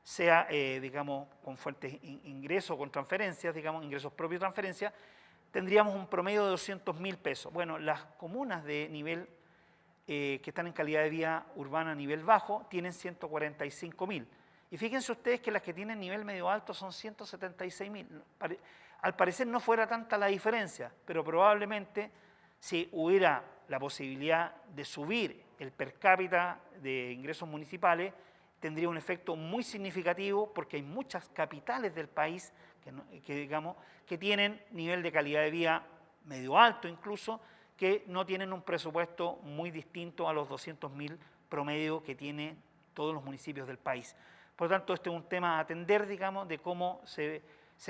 sea, digamos, con fuentes ingresos o con transferencias, digamos, ingresos propios y transferencias, tendríamos un promedio de 200.000 pesos. Bueno, las comunas de nivel que están en calidad de vida urbana a nivel bajo tienen 145.000. Y fíjense ustedes que las que tienen nivel medio alto son 176.000. Al parecer no fuera tanta la diferencia, pero probablemente si hubiera la posibilidad de subir el per cápita de ingresos municipales, tendría un efecto muy significativo porque hay muchas capitales del país que tienen nivel de calidad de vida medio alto incluso, que no tienen un presupuesto muy distinto a los 200.000 promedio que tienen todos los municipios del país. Por lo tanto, este es un tema a atender, digamos, de cómo se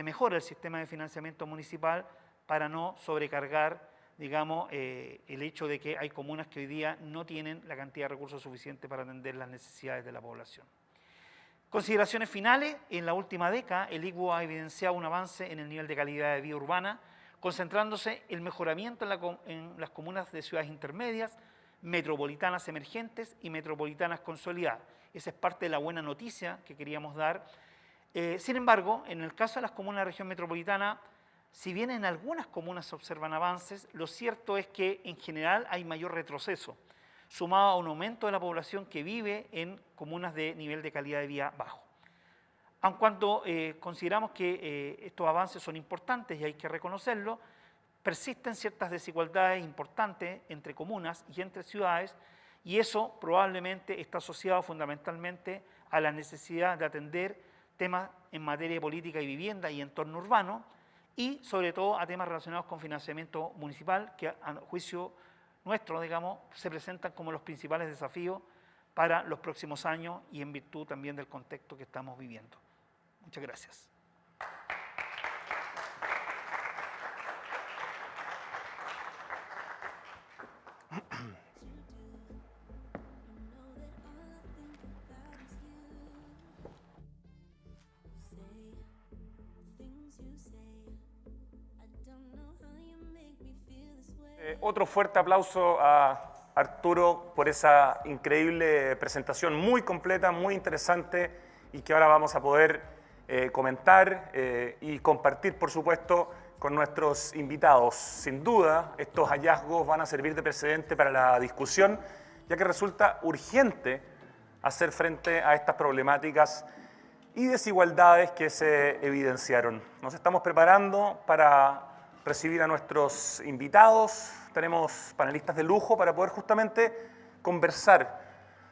mejora el sistema de financiamiento municipal para no sobrecargar, digamos, el hecho de que hay comunas que hoy día no tienen la cantidad de recursos suficiente para atender las necesidades de la población. Consideraciones finales. En la última década, el ICU ha evidenciado un avance en el nivel de calidad de vida urbana, concentrándose el mejoramiento en las comunas de ciudades intermedias, metropolitanas emergentes y metropolitanas consolidadas. Esa es parte de la buena noticia que queríamos dar. Sin embargo, en el caso de las comunas de la región metropolitana, si bien en algunas comunas se observan avances, lo cierto es que en general hay mayor retroceso, sumado a un aumento de la población que vive en comunas de nivel de calidad de vida bajo. Aun cuando consideramos que estos avances son importantes y hay que reconocerlo, persisten ciertas desigualdades importantes entre comunas y entre ciudades, y eso probablemente está asociado fundamentalmente a la necesidad de atender temas en materia de política y vivienda y entorno urbano, y sobre todo a temas relacionados con financiamiento municipal, que a juicio nuestro, digamos, se presentan como los principales desafíos para los próximos años y en virtud también del contexto que estamos viviendo. Muchas gracias. Otro fuerte aplauso a Arturo por esa increíble presentación, muy completa, muy interesante y que ahora vamos a poder comentar y compartir, por supuesto, con nuestros invitados. Sin duda, estos hallazgos van a servir de precedente para la discusión, ya que resulta urgente hacer frente a estas problemáticas y desigualdades que se evidenciaron. Nos estamos preparando para recibir a nuestros invitados. Tenemos panelistas de lujo para poder justamente conversar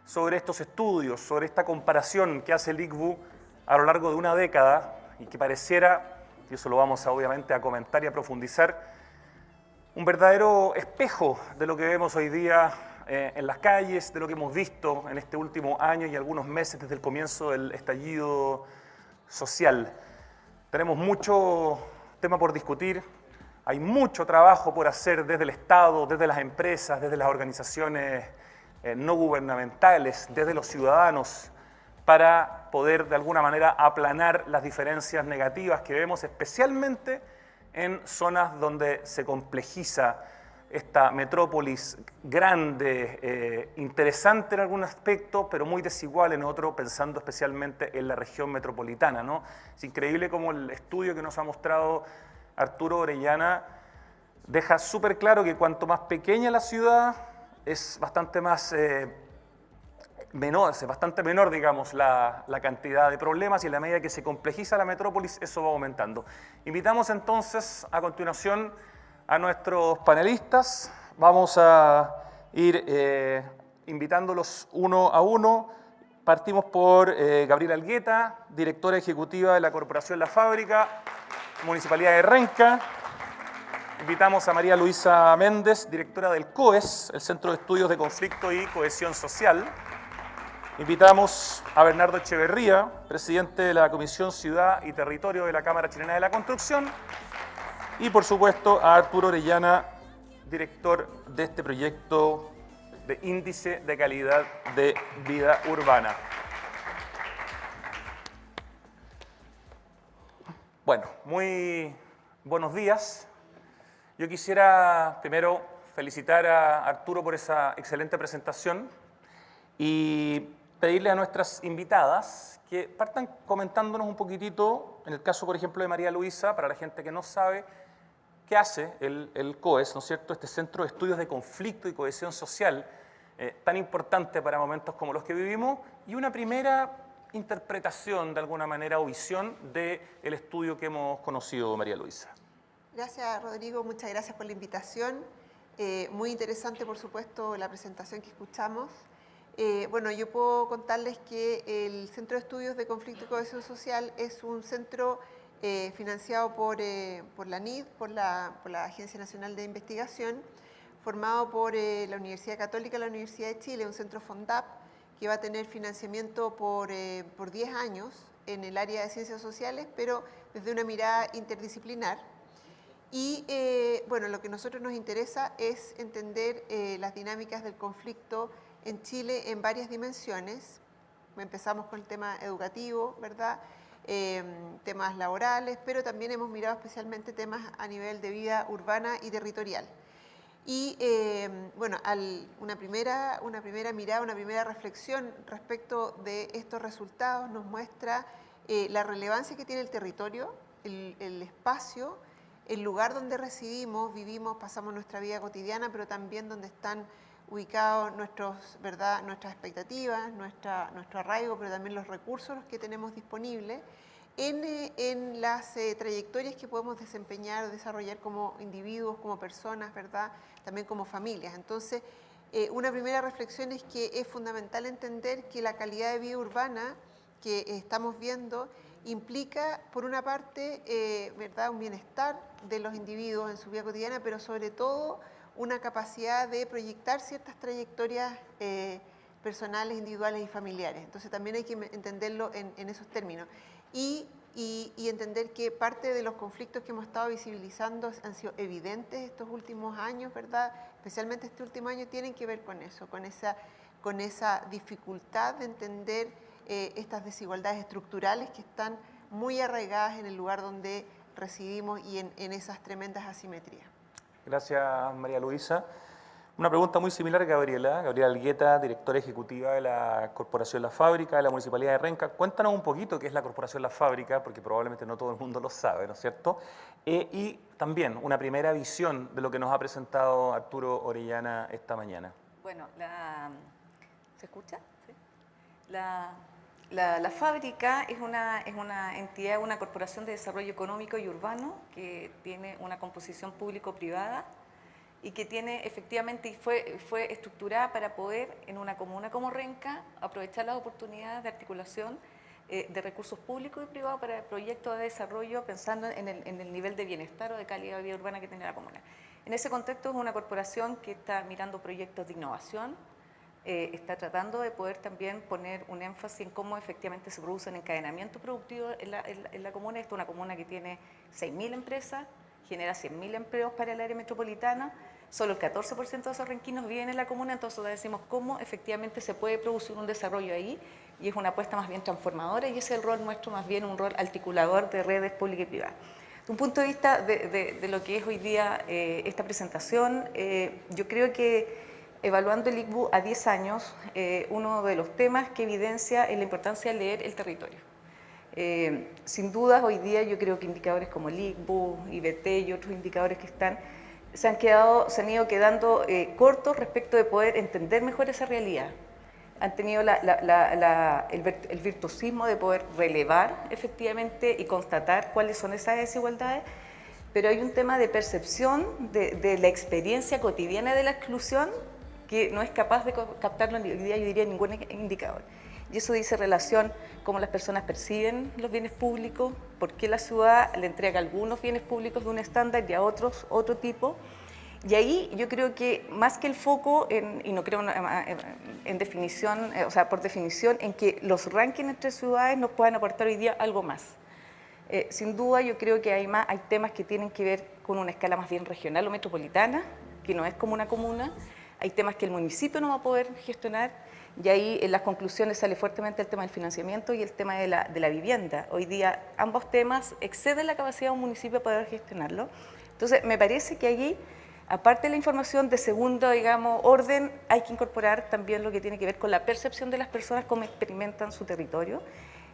sobre estos estudios, sobre esta comparación que hace el ICBU a lo largo de una década y que pareciera, y eso lo vamos obviamente a comentar y a profundizar, un verdadero espejo de lo que vemos hoy día en las calles, de lo que hemos visto en este último año y algunos meses desde el comienzo del estallido social. Tenemos mucho tema por discutir, hay mucho trabajo por hacer desde el Estado, desde las empresas, desde las organizaciones no gubernamentales, desde los ciudadanos, para poder de alguna manera aplanar las diferencias negativas que vemos, especialmente en zonas donde se complejiza esta metrópolis grande, interesante en algún aspecto, pero muy desigual en otro, pensando especialmente en la región metropolitana, ¿no? Es increíble cómo el estudio que nos ha mostrado Arturo Orellana deja súper claro que cuanto más pequeña la ciudad, es bastante más es bastante menor, digamos, la cantidad de problemas, y en la medida que se complejiza la metrópolis, eso va aumentando. Invitamos entonces a continuación a nuestros panelistas. Vamos a ir invitándolos uno a uno. Partimos por Gabriela Algueta, directora ejecutiva de la Corporación La Fábrica, Municipalidad de Renca. Invitamos a María Luisa Méndez, directora del COES, el Centro de Estudios de Conflicto y Cohesión Social. Invitamos a Bernardo Echeverría, presidente de la Comisión Ciudad y Territorio de la Cámara Chilena de la Construcción. Y, por supuesto, a Arturo Orellana, director de este proyecto de Índice de Calidad de Vida Urbana. Bueno, muy buenos días. Yo quisiera primero felicitar a Arturo por esa excelente presentación y pedirle a nuestras invitadas que partan comentándonos un poquitito, en el caso, por ejemplo, de María Luisa, para la gente que no sabe, qué hace el COES, ¿no es cierto?, este Centro de Estudios de Conflicto y Cohesión Social, tan importante para momentos como los que vivimos, y una primera interpretación, de alguna manera, o visión del estudio que hemos conocido, María Luisa. Gracias, Rodrigo, muchas gracias por la invitación. Muy interesante, por supuesto, la presentación que escuchamos. Bueno, yo puedo contarles que el Centro de Estudios de Conflicto y Cohesión Social es un centro financiado por la NID, por la Agencia Nacional de Investigación, formado por la Universidad Católica y la Universidad de Chile, un centro FONDAP que va a tener financiamiento por 10 años en el área de ciencias sociales, pero desde una mirada interdisciplinar. Y bueno, lo que a nosotros nos interesa es entender las dinámicas del conflicto en Chile en varias dimensiones. Empezamos con el tema educativo, ¿verdad? Temas laborales, pero también hemos mirado especialmente temas a nivel de vida urbana y territorial. Y bueno, una primera mirada, una primera reflexión respecto de estos resultados nos muestra la relevancia que tiene el territorio, el espacio, el lugar donde residimos, vivimos, pasamos nuestra vida cotidiana, pero también donde están ubicados nuestras expectativas, nuestro arraigo, pero también los recursos que tenemos disponibles en las trayectorias que podemos desempeñar, desarrollar como individuos, como personas, ¿verdad? También como familias. Entonces, una primera reflexión es que es fundamental entender que la calidad de vida urbana que estamos viendo implica, por una parte, ¿verdad?, un bienestar de los individuos en su vida cotidiana, pero sobre todo una capacidad de proyectar ciertas trayectorias personales, individuales y familiares. Entonces también hay que entenderlo en esos términos. Y entender que parte de los conflictos que hemos estado visibilizando han sido evidentes estos últimos años, ¿verdad? Especialmente este último año, tienen que ver con eso, con esa dificultad de entender estas desigualdades estructurales que están muy arraigadas en el lugar donde residimos y en esas tremendas asimetrías. Gracias, María Luisa. Una pregunta muy similar a Gabriela. Gabriela Algueta, directora ejecutiva de la Corporación La Fábrica de la Municipalidad de Renca. Cuéntanos un poquito qué es la Corporación La Fábrica, porque probablemente no todo el mundo lo sabe, ¿no es cierto? Y también una primera visión de lo que nos ha presentado Arturo Orellana esta mañana. Bueno, ¿se escucha? ¿Sí? La Fábrica es una entidad, una corporación de desarrollo económico y urbano que tiene una composición público-privada y que tiene efectivamente y fue estructurada para poder en una comuna como Renca aprovechar las oportunidades de articulación de recursos públicos y privados para el proyecto de desarrollo pensando en el nivel de bienestar o de calidad de vida urbana que tiene la comuna. En ese contexto es una corporación que está mirando proyectos de innovación, está tratando de poder también poner un énfasis en cómo efectivamente se produce un encadenamiento productivo en la comuna. Esta es una comuna que tiene 6.000 empresas, genera 100.000 empleos para el área metropolitana, solo el 14% de esos renquinos viven en la comuna, entonces decimos cómo efectivamente se puede producir un desarrollo ahí, y es una apuesta más bien transformadora, y ese es el rol nuestro, más bien un rol articulador de redes públicas y privadas. Desde un punto de vista de lo que es hoy día esta presentación, yo creo que evaluando el ICBU a 10 años, uno de los temas que evidencia es la importancia de leer el territorio. Sin dudas, hoy día yo creo que indicadores como el ICBU, IBT y otros indicadores que se han ido quedando cortos respecto de poder entender mejor esa realidad. Han tenido el virtuosismo de poder relevar efectivamente y constatar cuáles son esas desigualdades, pero hay un tema de percepción de la experiencia cotidiana de la exclusión que no es capaz de captarlo hoy día, yo diría, en ningún indicador. Y eso dice relación cómo las personas perciben los bienes públicos, por qué la ciudad le entrega algunos bienes públicos de un estándar y a otros otro tipo. Y ahí yo creo que más que el foco, y no creo en definición, o sea, por definición, en que los rankings entre ciudades nos puedan aportar hoy día algo más. Sin duda yo creo que hay temas que tienen que ver con una escala más bien regional o metropolitana, que no es como una comuna. Hay temas que el municipio no va a poder gestionar, y ahí en las conclusiones sale fuertemente el tema del financiamiento y el tema de la vivienda. Hoy día ambos temas exceden la capacidad de un municipio para poder gestionarlo. Entonces me parece que allí, aparte de la información de segundo, digamos, orden, hay que incorporar también lo que tiene que ver con la percepción de las personas, cómo experimentan su territorio.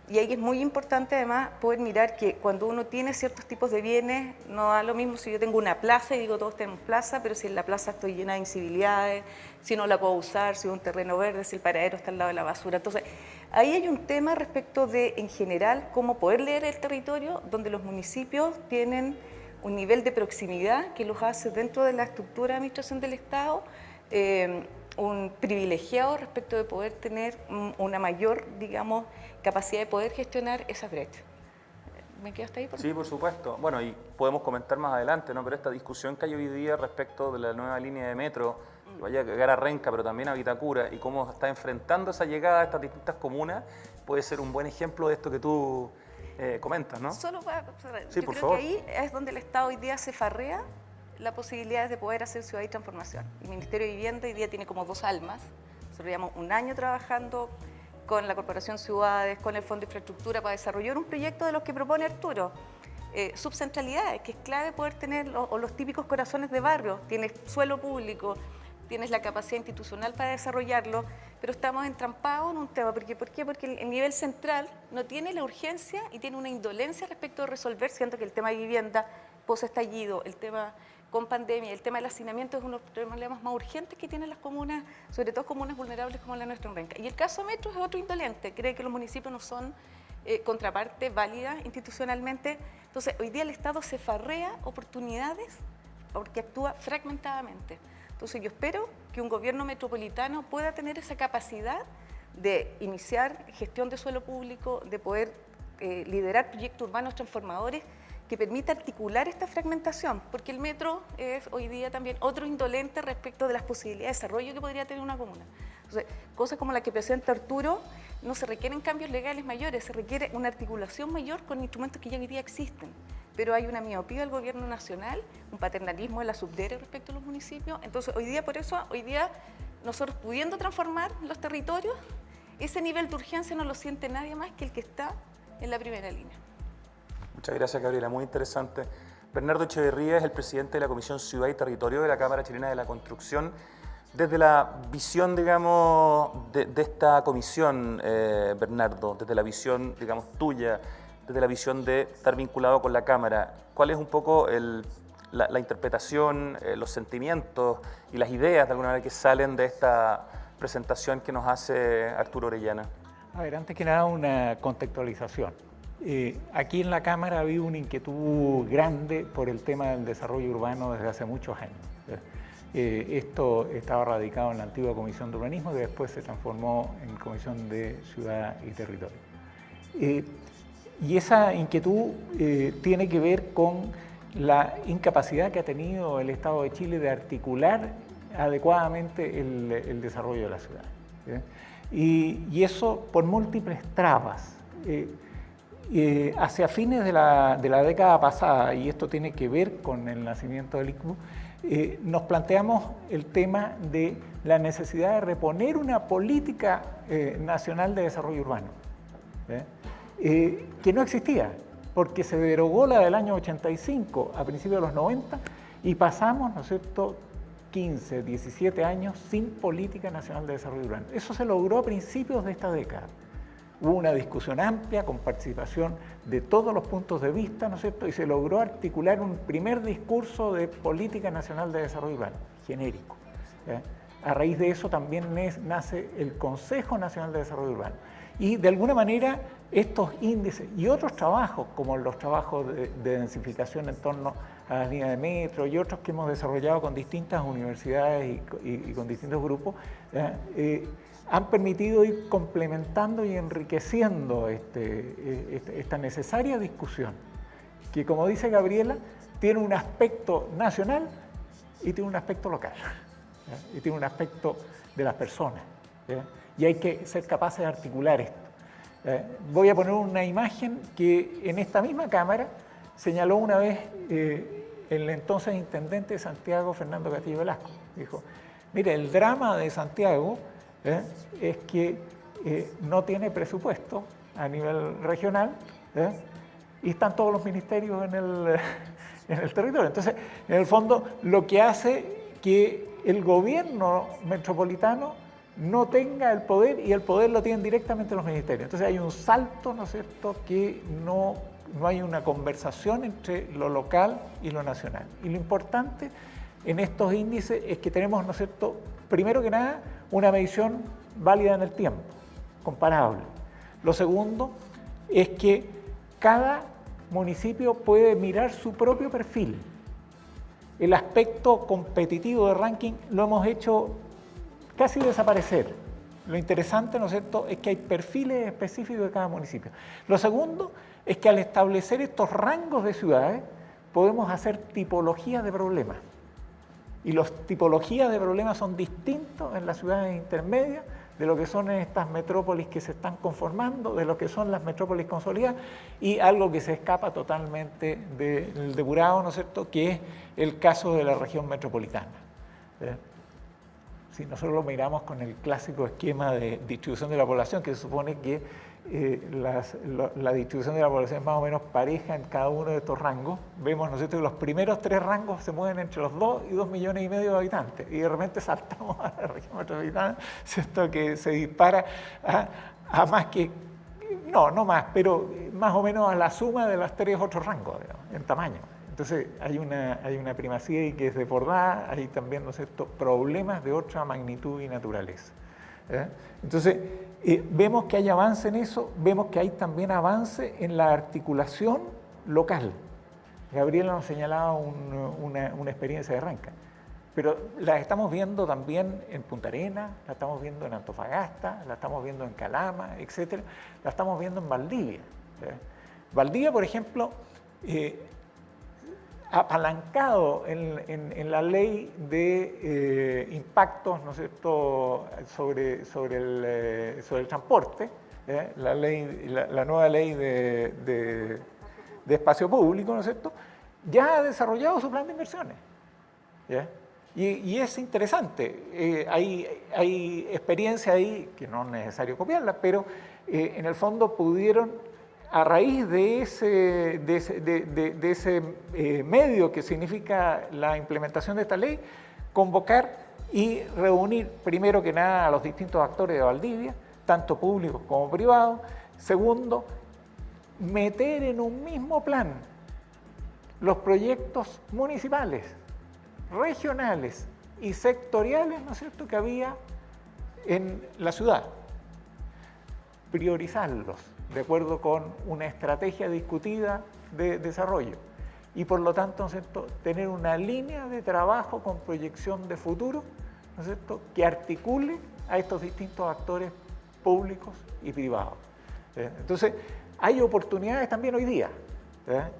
Y ahí es muy importante además poder mirar que cuando uno tiene ciertos tipos de bienes, no da lo mismo si yo tengo una plaza y digo todos tenemos plaza, pero si en la plaza estoy llena de incivilidades, si no la puedo usar, si es un terreno verde, si el paradero está al lado de la basura. Entonces, ahí hay un tema respecto de, en general, cómo poder leer el territorio, donde los municipios tienen un nivel de proximidad que los hace dentro de la estructura de administración del Estado, un privilegiado respecto de poder tener una mayor, digamos, capacidad de poder gestionar esas brechas. ¿Me quedo hasta ahí? Sí, por supuesto. Bueno, y podemos comentar más adelante, ¿no? Pero esta discusión que hay hoy día respecto de la nueva línea de metro, que vaya a llegar a Renca, pero también a Vitacura, y cómo está enfrentando esa llegada a estas distintas comunas, puede ser un buen ejemplo de esto que tú comentas, ¿no? Solo para Sí, yo por creo favor. que ahí es donde el Estado hoy día se farrea la posibilidad de poder hacer ciudad y transformación. El Ministerio de Vivienda hoy día tiene como dos almas. Nosotros llevamos un año trabajando con la Corporación Ciudades, con el Fondo de Infraestructura para desarrollar un proyecto de los que propone Arturo. Subcentralidades, que es clave poder tener, o los típicos corazones de barrio. Tienes suelo público, tienes la capacidad institucional para desarrollarlo, pero estamos entrampados en un tema. ¿Por qué? Porque el nivel central no tiene la urgencia y tiene una indolencia respecto de resolver, siendo que el tema de vivienda, post-estallido, el tema con pandemia, el tema del hacinamiento es uno de los problemas más urgentes que tienen las comunas, sobre todo comunas vulnerables como la nuestra en Renca. Y el caso Metro es otro indolente, cree que los municipios no son contraparte válida institucionalmente. Entonces, hoy día el Estado se farrea oportunidades porque actúa fragmentadamente. Entonces, yo espero que un gobierno metropolitano pueda tener esa capacidad de iniciar gestión de suelo público, de poder liderar proyectos urbanos transformadores que permita articular esta fragmentación, porque el metro es hoy día también otro indolente respecto de las posibilidades de desarrollo que podría tener una comuna. Entonces, cosas como la que presenta Arturo, no se requieren cambios legales mayores, se requiere una articulación mayor con instrumentos que ya hoy día existen, pero hay una miopía del gobierno nacional, un paternalismo de la subdere respecto a los municipios. Entonces, hoy día, por eso, hoy día nosotros pudiendo transformar los territorios, ese nivel de urgencia no lo siente nadie más que el que está en la primera línea. Muchas gracias, Gabriela, muy interesante. Bernardo Echeverría es el presidente de la Comisión Ciudad y Territorio de la Cámara Chilena de la Construcción. Desde la visión, digamos, de esta comisión, Bernardo, desde la visión, digamos, tuya, desde la visión de estar vinculado con la Cámara, ¿cuál es un poco la interpretación, los sentimientos y las ideas, de alguna manera, que salen de esta presentación que nos hace Arturo Orellana? A ver, antes que nada una contextualización. Aquí en la Cámara ha habido una inquietud grande por el tema del desarrollo urbano desde hace muchos años. Esto estaba radicado en la antigua Comisión de Urbanismo, que después se transformó en Comisión de Ciudad y Territorio. Y esa inquietud tiene que ver con la incapacidad que ha tenido el Estado de Chile de articular adecuadamente el desarrollo de la ciudad. Y eso por múltiples trabas. Hacia fines de la década pasada, y esto tiene que ver con el nacimiento del ICMU, nos planteamos el tema de la necesidad de reponer una política nacional de desarrollo urbano, que no existía, porque se derogó la del año 85 a principios de los 90 y pasamos, ¿no es cierto?, 15, 17 años sin política nacional de desarrollo urbano. Eso se logró a principios de esta década. Hubo una discusión amplia con participación de todos los puntos de vista, ¿no es cierto?, y se logró articular un primer discurso de política nacional de desarrollo urbano, genérico. A raíz de eso también nace el Consejo Nacional de Desarrollo Urbano. Y de alguna manera estos índices y otros trabajos, como los trabajos de densificación en torno a las líneas de metro y otros que hemos desarrollado con distintas universidades y con distintos grupos, han permitido ir complementando y enriqueciendo esta necesaria discusión, que, como dice Gabriela, tiene un aspecto nacional y tiene un aspecto local, y tiene un aspecto de las personas, y hay que ser capaces de articular esto. Voy a poner una imagen que en esta misma Cámara señaló una vez el entonces intendente de Santiago, Fernando Castillo Velasco. Dijo, mire, el drama de Santiago es que no tiene presupuesto a nivel regional y están todos los ministerios en el territorio. Entonces, en el fondo, lo que hace que el gobierno metropolitano no tenga el poder, y el poder lo tienen directamente los ministerios. Entonces hay un salto, ¿no es cierto?, que no hay una conversación entre lo local y lo nacional. Y lo importante en estos índices es que tenemos, ¿no es cierto?, primero que nada, una medición válida en el tiempo, comparable. Lo segundo es que cada municipio puede mirar su propio perfil. El aspecto competitivo de ranking lo hemos hecho casi desaparecer. Lo interesante, ¿no es cierto?, es que hay perfiles específicos de cada municipio. Lo segundo es que al establecer estos rangos de ciudades podemos hacer tipologías de problemas. Y las tipologías de problemas son distintos en las ciudades intermedias de lo que son en estas metrópolis que se están conformando, de lo que son las metrópolis consolidadas, y algo que se escapa totalmente del depurado, ¿no es cierto?, que es el caso de la región metropolitana. Si nosotros lo miramos con el clásico esquema de distribución de la población, que se supone que la distribución de la población es más o menos pareja en cada uno de estos rangos, vemos, ¿no es cierto?, que los primeros 3 rangos se mueven entre los 2 y 2,5 millones de habitantes, y de repente saltamos a la región metropolitana, ¿cierto?, que se dispara a más que, no más, pero más o menos a la suma de los 3 otros rangos, digamos, en tamaño. Entonces hay una primacía y que es desbordada, hay también, ¿no es cierto?, problemas de otra magnitud y naturaleza. Entonces, vemos que hay avance en eso, vemos que hay también avance en la articulación local. Gabriela nos señalaba una experiencia de Renca, pero la estamos viendo también en Punta Arenas, la estamos viendo en Antofagasta, la estamos viendo en Calama, etc. La estamos viendo en Valdivia. Valdivia, por ejemplo, apalancado en la ley de impactos, ¿no es cierto?, sobre el transporte, la nueva ley de espacio público, ¿no es cierto?, ya ha desarrollado su plan de inversiones. Y es interesante, hay experiencia ahí, que no es necesario copiarla, pero en el fondo pudieron, a raíz de ese medio que significa la implementación de esta ley, convocar y reunir primero que nada a los distintos actores de Valdivia, tanto públicos como privados. Segundo, meter en un mismo plan los proyectos municipales, regionales y sectoriales, ¿no es cierto?, que había en la ciudad. Priorizarlos. de acuerdo con una estrategia discutida de desarrollo. Y por lo tanto, ¿no es cierto?, tener una línea de trabajo con proyección de futuro, ¿no es cierto?, que articule a estos distintos actores públicos y privados. Entonces, hay oportunidades también hoy día,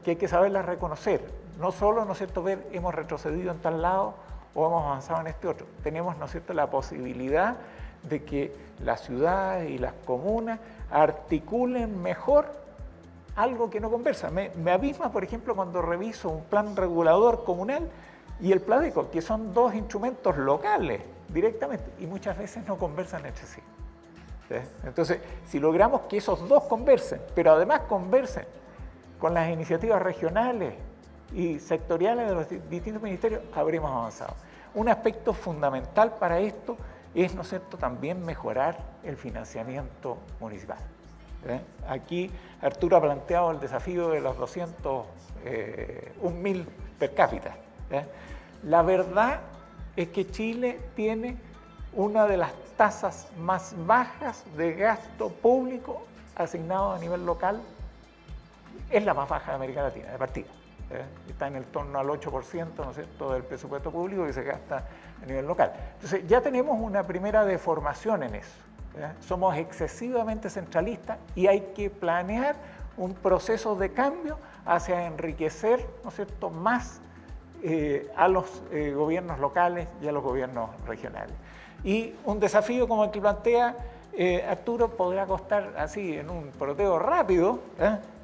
que hay que saberlas reconocer. No solo, ¿no es cierto?, ver hemos retrocedido en tal lado o hemos avanzado en este otro. Tenemos, ¿no es cierto?, la posibilidad de que las ciudades y las comunas articulen mejor algo que no conversa. Me abisma, por ejemplo, cuando reviso un plan regulador comunal y el Pladeco, que son dos instrumentos locales directamente y muchas veces no conversan entre sí. Entonces, si logramos que esos dos conversen, pero además conversen con las iniciativas regionales y sectoriales de los distintos ministerios, habremos avanzado. Un aspecto fundamental para esto es, ¿no es cierto?, también mejorar el financiamiento municipal. Aquí Arturo ha planteado el desafío de los 201.000 per cápita. La verdad es que Chile tiene una de las tasas más bajas de gasto público asignado a nivel local, es la más baja de América Latina, de partida. Está en el torno al 8%, ¿no es cierto?, del presupuesto público que se gasta a nivel local. Entonces, ya tenemos una primera deformación en eso. Somos excesivamente centralistas y hay que planear un proceso de cambio hacia enriquecer, ¿no es cierto?, más a los gobiernos locales y a los gobiernos regionales. Y un desafío como el que plantea Arturo podrá costar así, en un poroteo rápido,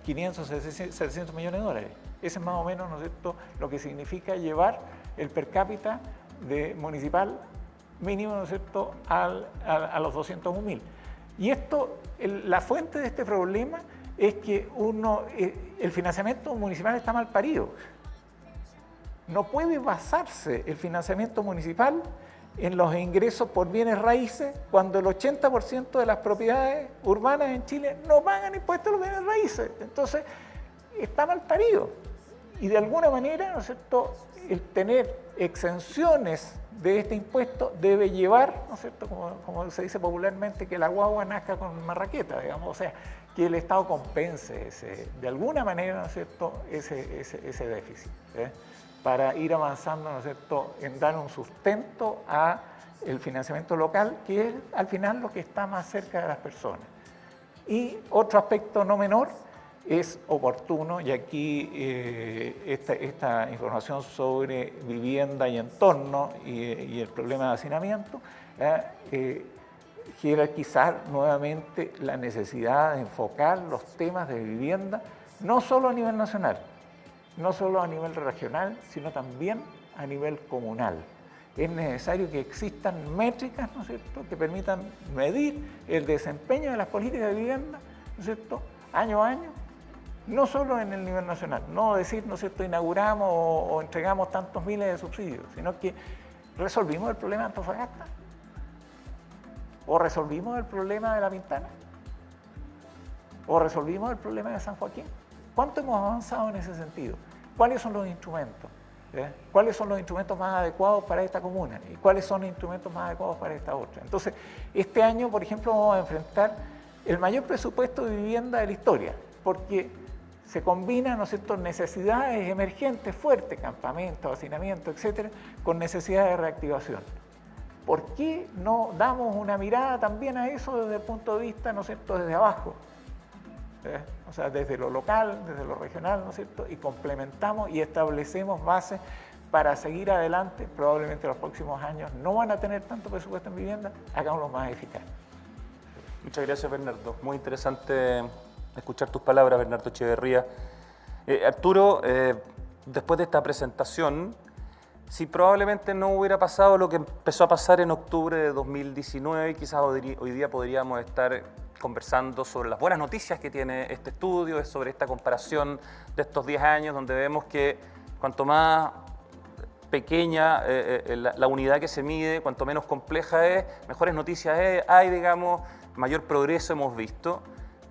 500, 700 millones de dólares. Ese es más o menos, ¿no es cierto?, lo que significa llevar el per cápita municipal mínimo, ¿no es cierto?, a los 201.000. Y esto, la fuente de este problema es que el financiamiento municipal está mal parido. No puede basarse el financiamiento municipal en los ingresos por bienes raíces cuando el 80% de las propiedades urbanas en Chile no pagan impuestos a los bienes raíces. Entonces, está mal parido. Y de alguna manera, ¿no es cierto?, el tener exenciones de este impuesto debe llevar, ¿no es cierto?, como se dice popularmente, que la guagua nazca con marraqueta, digamos, o sea, que el Estado compense de alguna manera, ¿no es cierto?, ese déficit, para ir avanzando, ¿no es cierto?, en dar un sustento a el financiamiento local, que es al final lo que está más cerca de las personas. Y otro aspecto no menor, es oportuno, y aquí esta información sobre vivienda y entorno y el problema de hacinamiento, jerarquizar nuevamente la necesidad de enfocar los temas de vivienda, no solo a nivel nacional, no solo a nivel regional, sino también a nivel comunal. Es necesario que existan métricas, ¿no es cierto?, que permitan medir el desempeño de las políticas de vivienda, ¿no es cierto?, año a año, no solo en el nivel nacional, no decir, ¿no es cierto?, inauguramos o entregamos tantos miles de subsidios, sino que resolvimos el problema de Antofagasta, o resolvimos el problema de La Pintana, o resolvimos el problema de San Joaquín. ¿Cuánto hemos avanzado en ese sentido? ¿Cuáles son los instrumentos? ¿Cuáles son los instrumentos más adecuados para esta comuna? ¿Y cuáles son los instrumentos más adecuados para esta otra? Entonces, este año, por ejemplo, vamos a enfrentar el mayor presupuesto de vivienda de la historia, porque se combinan, ¿no es cierto?, necesidades emergentes fuertes, campamentos, hacinamiento, etcétera, con necesidades de reactivación. ¿Por qué no damos una mirada también a eso desde el punto de vista, ¿no es cierto?, desde abajo? O sea, desde lo local, desde lo regional, ¿no es cierto?, y complementamos y establecemos bases para seguir adelante. Probablemente los próximos años no van a tener tanto presupuesto en vivienda, hagámoslo más eficaz. Muchas gracias, Bernardo. Muy interesante escuchar tus palabras, Bernardo Echeverría. Arturo, después de esta presentación, si probablemente no hubiera pasado lo que empezó a pasar en octubre de 2019, quizás hoy día podríamos estar conversando sobre las buenas noticias que tiene este estudio, sobre esta comparación de estos 10 años, donde vemos que cuanto más pequeña la unidad que se mide, cuanto menos compleja es, mejores noticias hay, digamos, mayor progreso hemos visto.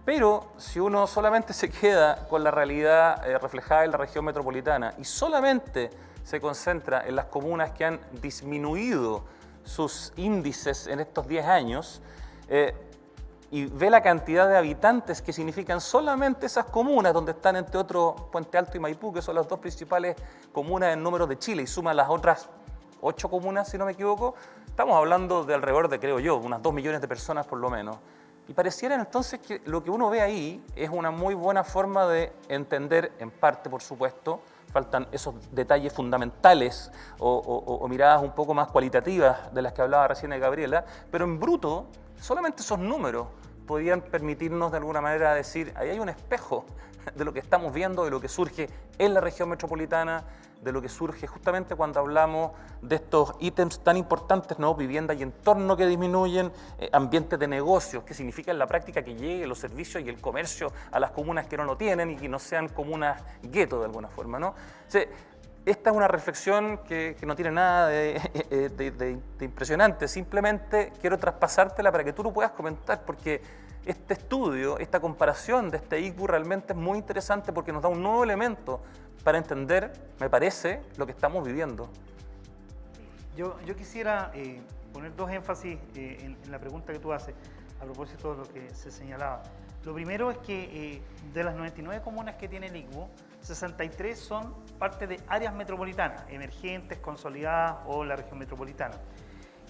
Pero si uno solamente se queda con la realidad reflejada en la región metropolitana y solamente se concentra en las comunas que han disminuido sus índices en estos 10 años, y ve la cantidad de habitantes que significan solamente esas comunas, donde están entre otros Puente Alto y Maipú, que son las dos principales comunas en número de Chile, y suma las otras 8 comunas, si no me equivoco, estamos hablando de alrededor de, creo yo, unas 2 millones de personas por lo menos. Y pareciera entonces que lo que uno ve ahí es una muy buena forma de entender, en parte por supuesto, faltan esos detalles fundamentales o miradas un poco más cualitativas de las que hablaba recién Gabriela, pero en bruto, solamente esos números podían permitirnos de alguna manera decir, ahí hay un espejo de lo que estamos viendo, de lo que surge en la región metropolitana, de lo que surge justamente cuando hablamos de estos ítems tan importantes, ¿no? Vivienda y entorno que disminuyen, ambientes de negocios, que significa en la práctica que lleguen los servicios y el comercio a las comunas que no lo tienen y que no sean comunas gueto de alguna forma, ¿no? O sea, esta es una reflexión que no tiene nada de impresionante, simplemente quiero traspasártela para que tú lo puedas comentar, porque este estudio, esta comparación de este ICBU realmente es muy interesante porque nos da un nuevo elemento para entender, me parece, lo que estamos viviendo. Yo quisiera poner 2 énfasis en la pregunta que tú haces a propósito de lo que se señalaba. Lo primero es que de las 99 comunas que tiene el ICBU, 63 son parte de áreas metropolitanas, emergentes, consolidadas o la región metropolitana.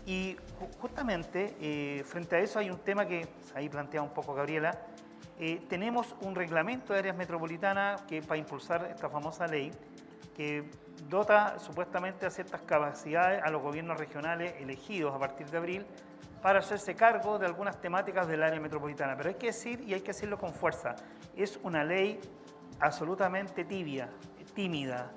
Y justamente frente a eso hay un tema que ahí planteaba un poco Gabriela. Tenemos un reglamento de áreas metropolitanas que para impulsar esta famosa ley que dota supuestamente a ciertas capacidades a los gobiernos regionales elegidos a partir de abril para hacerse cargo de algunas temáticas del área metropolitana. Pero hay que decir, y hay que decirlo con fuerza, es una ley absolutamente tibia, tímida,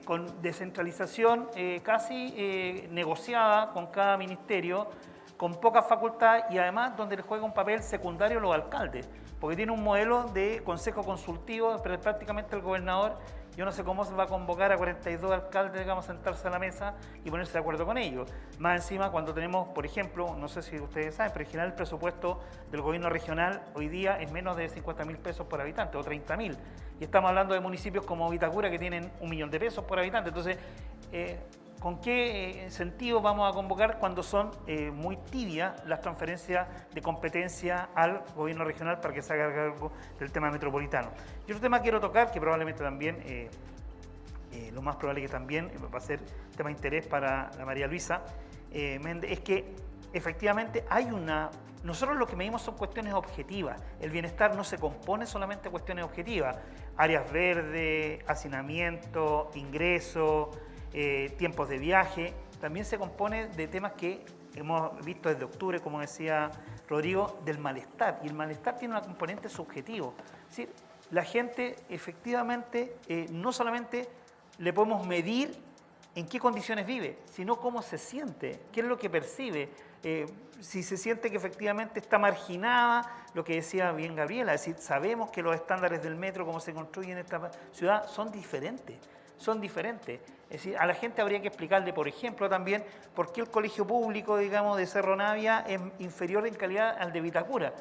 con descentralización casi negociada con cada ministerio, con poca facultad y además donde le juega un papel secundario los alcaldes, porque tiene un modelo de consejo consultivo, pero prácticamente el gobernador, yo no sé cómo se va a convocar a 42 alcaldes, digamos, a sentarse a la mesa y ponerse de acuerdo con ellos. Más encima cuando tenemos, por ejemplo, no sé si ustedes saben, pero en general el presupuesto del gobierno regional hoy día es menos de 50.000 pesos por habitante o 30.000. Y estamos hablando de municipios como Vitacura que tienen 1 millón de pesos por habitante. Entonces, ¿con qué sentido vamos a convocar cuando son muy tibias las transferencias de competencia al gobierno regional para que se haga cargo del tema metropolitano? Y otro tema que quiero tocar, que probablemente también, lo más probable que también va a ser tema de interés para la María Luisa Méndez, es que efectivamente hay una... Nosotros lo que medimos son cuestiones objetivas. El bienestar no se compone solamente de cuestiones objetivas. Áreas verdes, hacinamiento, ingresos, tiempos de viaje, también se compone de temas que hemos visto desde octubre, como decía Rodrigo, del malestar. Y el malestar tiene un componente subjetivo. Es decir, la gente efectivamente no solamente le podemos medir en qué condiciones vive, sino cómo se siente, qué es lo que percibe. Si se siente que efectivamente está marginada, lo que decía bien Gabriela, es decir, sabemos que los estándares del metro, cómo se construyen en esta ciudad, son diferentes. Es decir, a la gente habría que explicarle, por ejemplo, también por qué el colegio público, digamos, de Cerro Navia es inferior en calidad al de Vitacura.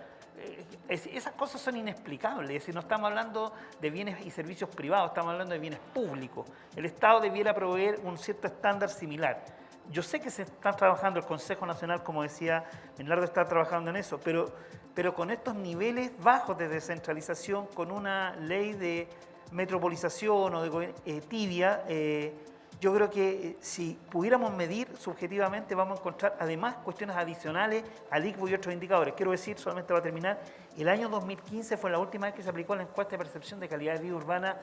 Esas cosas son inexplicables, es decir, no estamos hablando de bienes y servicios privados, estamos hablando de bienes públicos. El Estado debiera proveer un cierto estándar similar. Yo sé que se está trabajando, el Consejo Nacional, como decía Menlardo, está trabajando en eso, pero con estos niveles bajos de descentralización, con una ley de metropolización o de tibia, yo creo que si pudiéramos medir subjetivamente vamos a encontrar además cuestiones adicionales al ICBU y otros indicadores. Quiero decir, solamente para terminar, el año 2015 fue la última vez que se aplicó la encuesta de percepción de calidad de vida urbana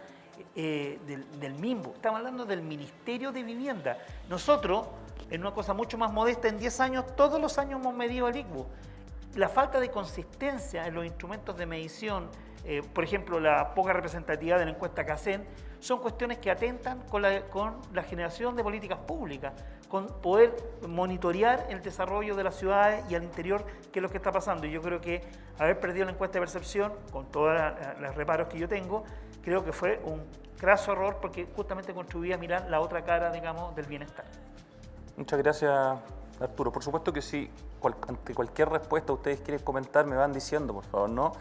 del MIMBU. Estamos hablando del Ministerio de Vivienda. Nosotros, en una cosa mucho más modesta, en 10 años, todos los años hemos medido el ICBU. La falta de consistencia en los instrumentos de medición, por ejemplo, la poca representatividad de la encuesta CACEN, son cuestiones que atentan con la generación de políticas públicas, con poder monitorear el desarrollo de las ciudades y al interior qué es lo que está pasando. Y yo creo que haber perdido la encuesta de percepción, con todos los reparos que yo tengo, creo que fue un craso error porque justamente contribuía a mirar la otra cara, digamos, del bienestar. Muchas gracias, Arturo. Por supuesto que sí, ante cualquier respuesta ustedes quieren comentar, me van diciendo, por favor, ¿no?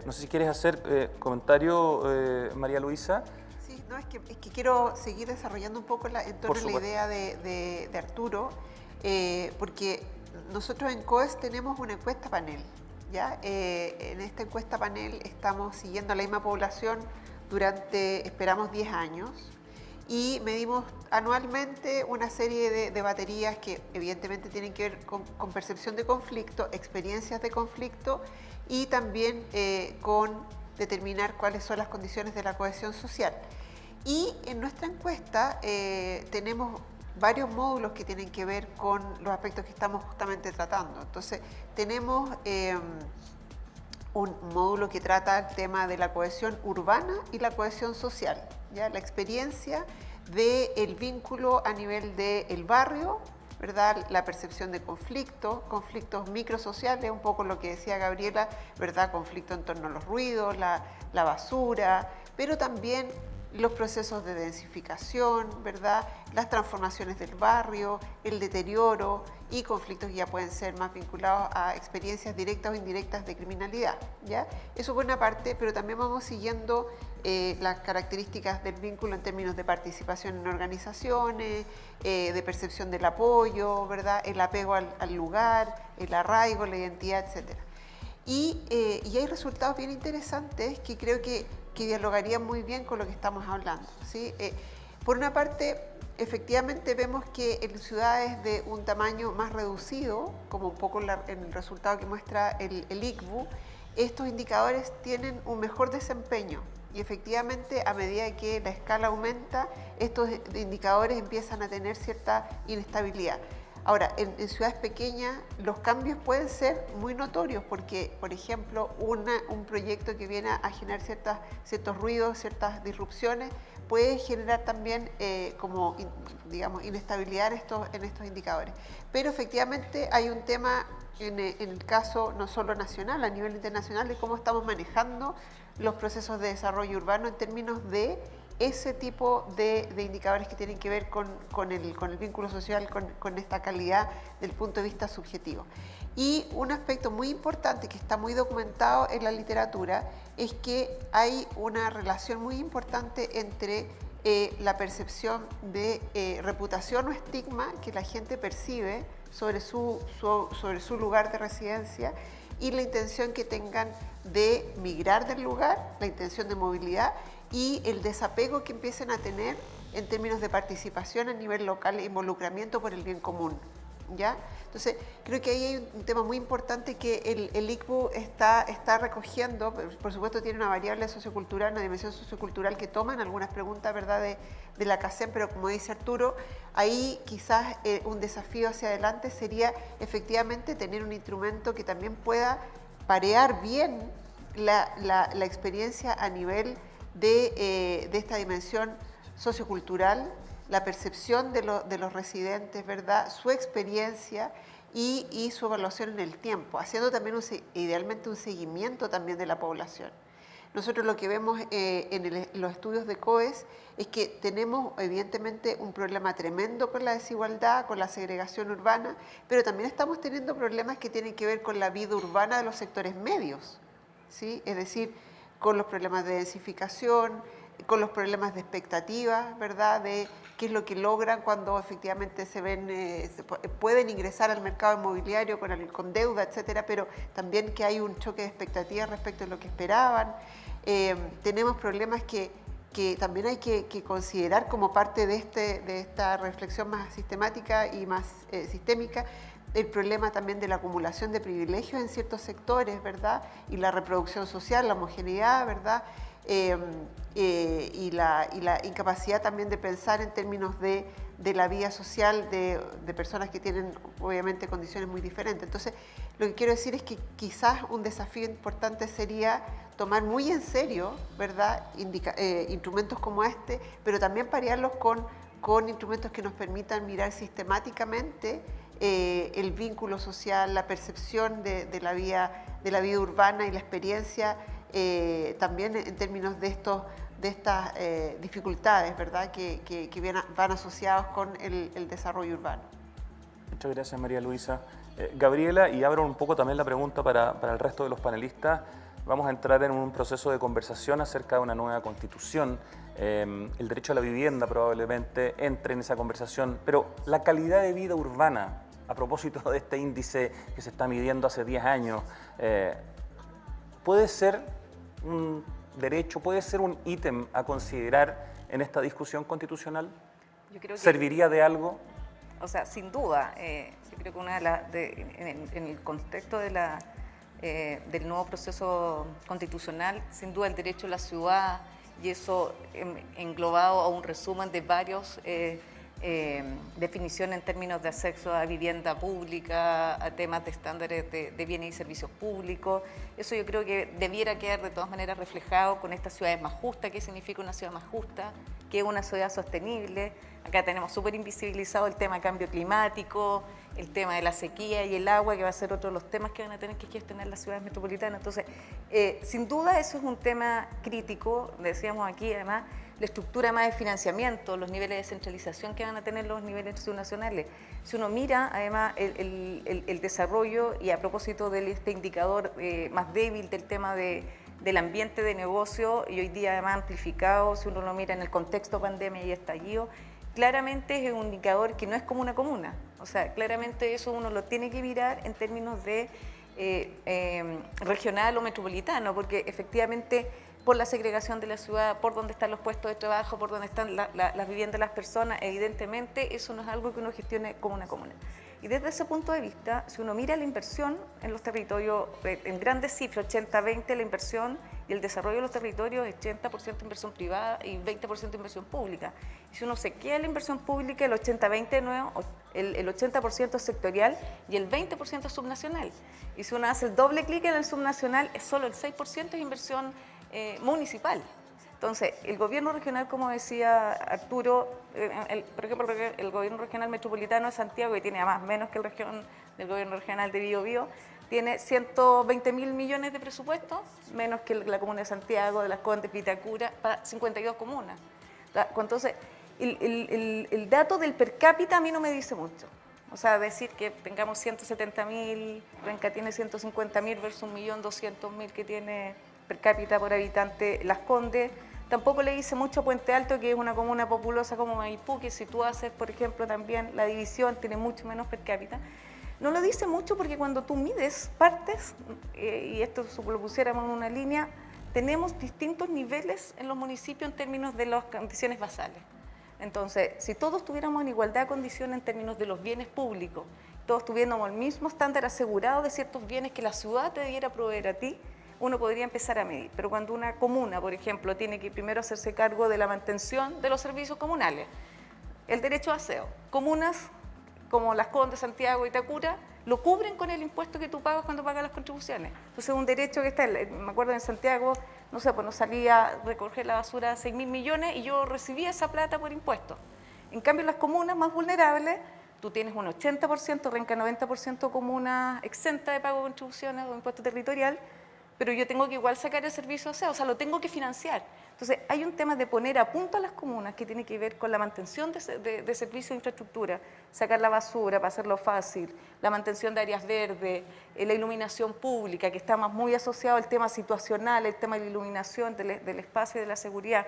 No sé si quieres hacer comentario, María Luisa. Sí, no, es que quiero seguir desarrollando un poco en torno a la idea de Arturo, porque nosotros en COES tenemos una encuesta panel ¿ya? En esta encuesta panel estamos siguiendo a la misma población durante, esperamos, 10 años y medimos anualmente una serie de baterías que evidentemente tienen que ver con percepción de conflicto, experiencias de conflicto y también con determinar cuáles son las condiciones de la cohesión social. Y en nuestra encuesta tenemos varios módulos que tienen que ver con los aspectos que estamos justamente tratando. Entonces, tenemos un módulo que trata el tema de la cohesión urbana y la cohesión social, ¿ya? La experiencia del vínculo a nivel del barrio, ¿verdad? La percepción de conflictos microsociales, un poco lo que decía Gabriela, ¿verdad? Conflicto en torno a los ruidos, la basura, pero también los procesos de densificación, ¿verdad? Las transformaciones del barrio, el deterioro y conflictos que ya pueden ser más vinculados a experiencias directas o indirectas de criminalidad, ¿ya? Eso por una parte, pero también vamos siguiendo las características del vínculo en términos de participación en organizaciones, de percepción del apoyo, ¿verdad? El apego al lugar, el arraigo, la identidad, etc. Y hay resultados bien interesantes que creo que dialogarían muy bien con lo que estamos hablando, ¿sí? Por una parte, efectivamente vemos que en ciudades de un tamaño más reducido, como un poco en el resultado que muestra el ICBU, estos indicadores tienen un mejor desempeño y efectivamente a medida que la escala aumenta, estos indicadores empiezan a tener cierta inestabilidad. Ahora, en ciudades pequeñas los cambios pueden ser muy notorios porque, por ejemplo, un proyecto que viene a generar ciertos ruidos, ciertas disrupciones, puede generar también digamos, inestabilidad en estos indicadores. Pero efectivamente hay un tema en el caso no solo nacional, a nivel internacional, de cómo estamos manejando los procesos de desarrollo urbano en términos de ese tipo de indicadores que tienen que ver con el vínculo social, con esta calidad del punto de vista subjetivo. Y un aspecto muy importante que está muy documentado en la literatura es que hay una relación muy importante entre la percepción de reputación o estigma que la gente percibe sobre su lugar de residencia y la intención que tengan de migrar del lugar, la intención de movilidad y el desapego que empiecen a tener en términos de participación a nivel local e involucramiento por el bien común, ¿ya? Entonces, creo que ahí hay un tema muy importante que el ICBU está recogiendo. Por supuesto tiene una variable sociocultural, una dimensión sociocultural que toman algunas preguntas, ¿verdad?, de la CACEM, pero como dice Arturo, ahí quizás un desafío hacia adelante sería efectivamente tener un instrumento que también pueda parear bien la experiencia a nivel de esta dimensión sociocultural, la percepción de los residentes, ¿verdad?, su experiencia y su evaluación en el tiempo, haciendo también idealmente un seguimiento también de la población. Nosotros lo que vemos en los estudios de COES es que tenemos evidentemente un problema tremendo con la desigualdad, con la segregación urbana, pero también estamos teniendo problemas que tienen que ver con la vida urbana de los sectores medios, ¿sí? Es decir, con los problemas de densificación, con los problemas de expectativas, ¿verdad?, de qué es lo que logran cuando efectivamente pueden ingresar al mercado inmobiliario con deuda, etcétera, pero también que hay un choque de expectativas respecto a lo que esperaban. Tenemos problemas que también hay que considerar como parte de esta reflexión más sistemática y más sistémica, el problema también de la acumulación de privilegios en ciertos sectores, ¿verdad?, y la reproducción social, la homogeneidad, ¿verdad?, y la incapacidad también de pensar en términos de la vida social de personas que tienen obviamente condiciones muy diferentes. Entonces, lo que quiero decir es que quizás un desafío importante sería tomar muy en serio, ¿verdad?, instrumentos como este, pero también parearlos con instrumentos que nos permitan mirar sistemáticamente el vínculo social, la percepción de la vida urbana y la experiencia, también en términos de estas dificultades, ¿verdad?, que van asociados con el desarrollo urbano. Muchas gracias, María Luisa. Gabriela, y abro un poco también la pregunta para el resto de los panelistas. Vamos a entrar en un proceso de conversación acerca de una nueva constitución. El derecho a la vivienda probablemente entre en esa conversación, pero la calidad de vida urbana a propósito de este índice que se está midiendo hace 10 años, ¿puede ser un derecho, puede ser un ítem a considerar en esta discusión constitucional? Yo creo que, ¿Serviría de algo? o sea, sin duda, yo creo que en el contexto de del nuevo proceso constitucional, sin duda el derecho a la ciudad, y eso englobado a un resumen de varios definiciones en términos de acceso a vivienda pública, a temas de estándares de bienes y servicios públicos. Eso yo creo que debiera quedar de todas maneras reflejado con estas ciudades más justas. ¿Qué significa una ciudad más justa? ¿Qué es una ciudad sostenible? Acá tenemos súper invisibilizado el tema de cambio climático, el tema de la sequía y el agua, que va a ser otro de los temas que van a tener que gestionar las ciudades metropolitanas. Entonces, sin duda eso es un tema crítico, decíamos aquí además, la estructura más de financiamiento, los niveles de descentralización que van a tener los niveles subnacionales. Si uno mira además el desarrollo, y a propósito de este indicador más débil del tema del ambiente de negocio, y hoy día además amplificado, si uno lo mira en el contexto pandemia y estallido, claramente es un indicador que no es como una comuna. O sea, claramente eso uno lo tiene que mirar en términos de regional o metropolitano, porque efectivamente por la segregación de la ciudad, por donde están los puestos de trabajo, por donde están las viviendas de las personas, evidentemente eso no es algo que uno gestione como una comuna. Y desde ese punto de vista, si uno mira la inversión en los territorios, en grandes cifras, 80-20 la inversión y el desarrollo de los territorios, 80% inversión privada y 20% inversión pública. Y si uno se queda en la inversión pública, el 80-20 de nuevo, el 80% es sectorial y el 20% es subnacional. Y si uno hace el doble clic en el subnacional, es solo el 6% es inversión municipal. Entonces, el gobierno regional, como decía Arturo, por ejemplo, el gobierno regional metropolitano de Santiago, que tiene además menos que el gobierno regional de Biobío, tiene 120.000 millones de presupuesto, menos que la comuna de Santiago, de Las Condes, Vitacura, para 52 comunas. Entonces, el dato del per cápita a mí no me dice mucho. O sea, decir que tengamos 170.000, Renca tiene 150.000 versus 1.200.000 que tiene per cápita por habitante Las Condes. Tampoco le dice mucho a Puente Alto, que es una comuna populosa como Maipú, que si tú haces, por ejemplo, también la división, tiene mucho menos per cápita. No lo dice mucho porque cuando tú mides partes, y esto lo pusiéramos en una línea, tenemos distintos niveles en los municipios en términos de las condiciones basales. Entonces, si todos tuviéramos en igualdad de condiciones en términos de los bienes públicos, todos tuviéramos el mismo estándar asegurado de ciertos bienes que la ciudad te debiera proveer a ti, uno podría empezar a medir. Pero cuando una comuna, por ejemplo, tiene que primero hacerse cargo de la mantención de los servicios comunales, el derecho a aseo, comunas como Las Condes, Santiago y Itacura, lo cubren con el impuesto que tú pagas cuando pagas las contribuciones. Entonces es un derecho que está, me acuerdo en Santiago, no sé, pues nos salía a recoger la basura 6.000 millones y yo recibía esa plata por impuestos. En cambio, en las comunas más vulnerables, tú tienes un 80%, Renca 90% comunas exenta de pago de contribuciones o impuesto territorial, pero yo tengo que igual sacar el servicio de aseo, o sea, lo tengo que financiar. Entonces, hay un tema de poner a punto a las comunas que tiene que ver con la mantención de servicios de infraestructura, sacar la basura para hacerlo fácil, la mantención de áreas verdes, la iluminación pública, que está más muy asociado al tema situacional, el tema de la iluminación, del espacio y de la seguridad.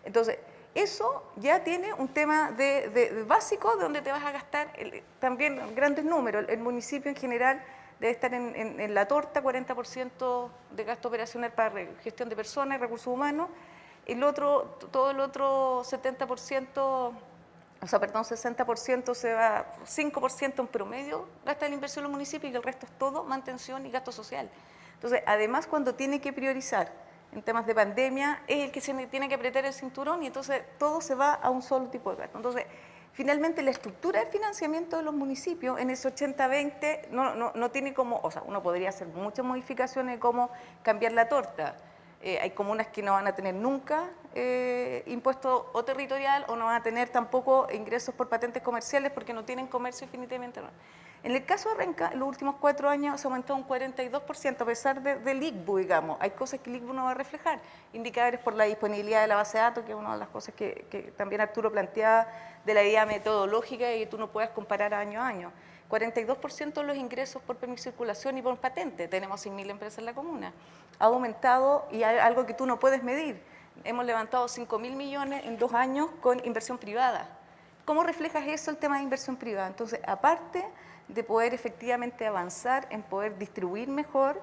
Entonces, eso ya tiene un tema de básico donde te vas a gastar también grandes números. El municipio en general debe estar en la torta, 40% de gasto operacional para gestión de personas y recursos humanos. Todo el otro 60% se va, 5% en promedio gasta la inversión en los municipios y el resto es todo mantención y gasto social. Entonces, además, cuando tiene que priorizar en temas de pandemia, es el que se tiene que apretar el cinturón y entonces todo se va a un solo tipo de gasto. Entonces, finalmente, la estructura de financiamiento de los municipios en ese 80-20 no tiene como, o sea, uno podría hacer muchas modificaciones como cambiar la torta. Hay comunas que no van a tener nunca impuesto o territorial o no van a tener tampoco ingresos por patentes comerciales porque no tienen comercio definitivamente. No. En el caso de Renca, en los últimos 4 años se aumentó un 42% a pesar del ICBU, digamos. Hay cosas que el ICBU no va a reflejar, indicadores por la disponibilidad de la base de datos, que es una de las cosas que también Arturo planteaba de la idea metodológica y que tú no puedas comparar año a año. 42% de los ingresos por permiso de circulación y por patente. Tenemos 100.000 empresas en la comuna. Ha aumentado y hay algo que tú no puedes medir. Hemos levantado 5.000 millones en 2 años con inversión privada. ¿Cómo reflejas eso el tema de inversión privada? Entonces, aparte de poder efectivamente avanzar en poder distribuir mejor,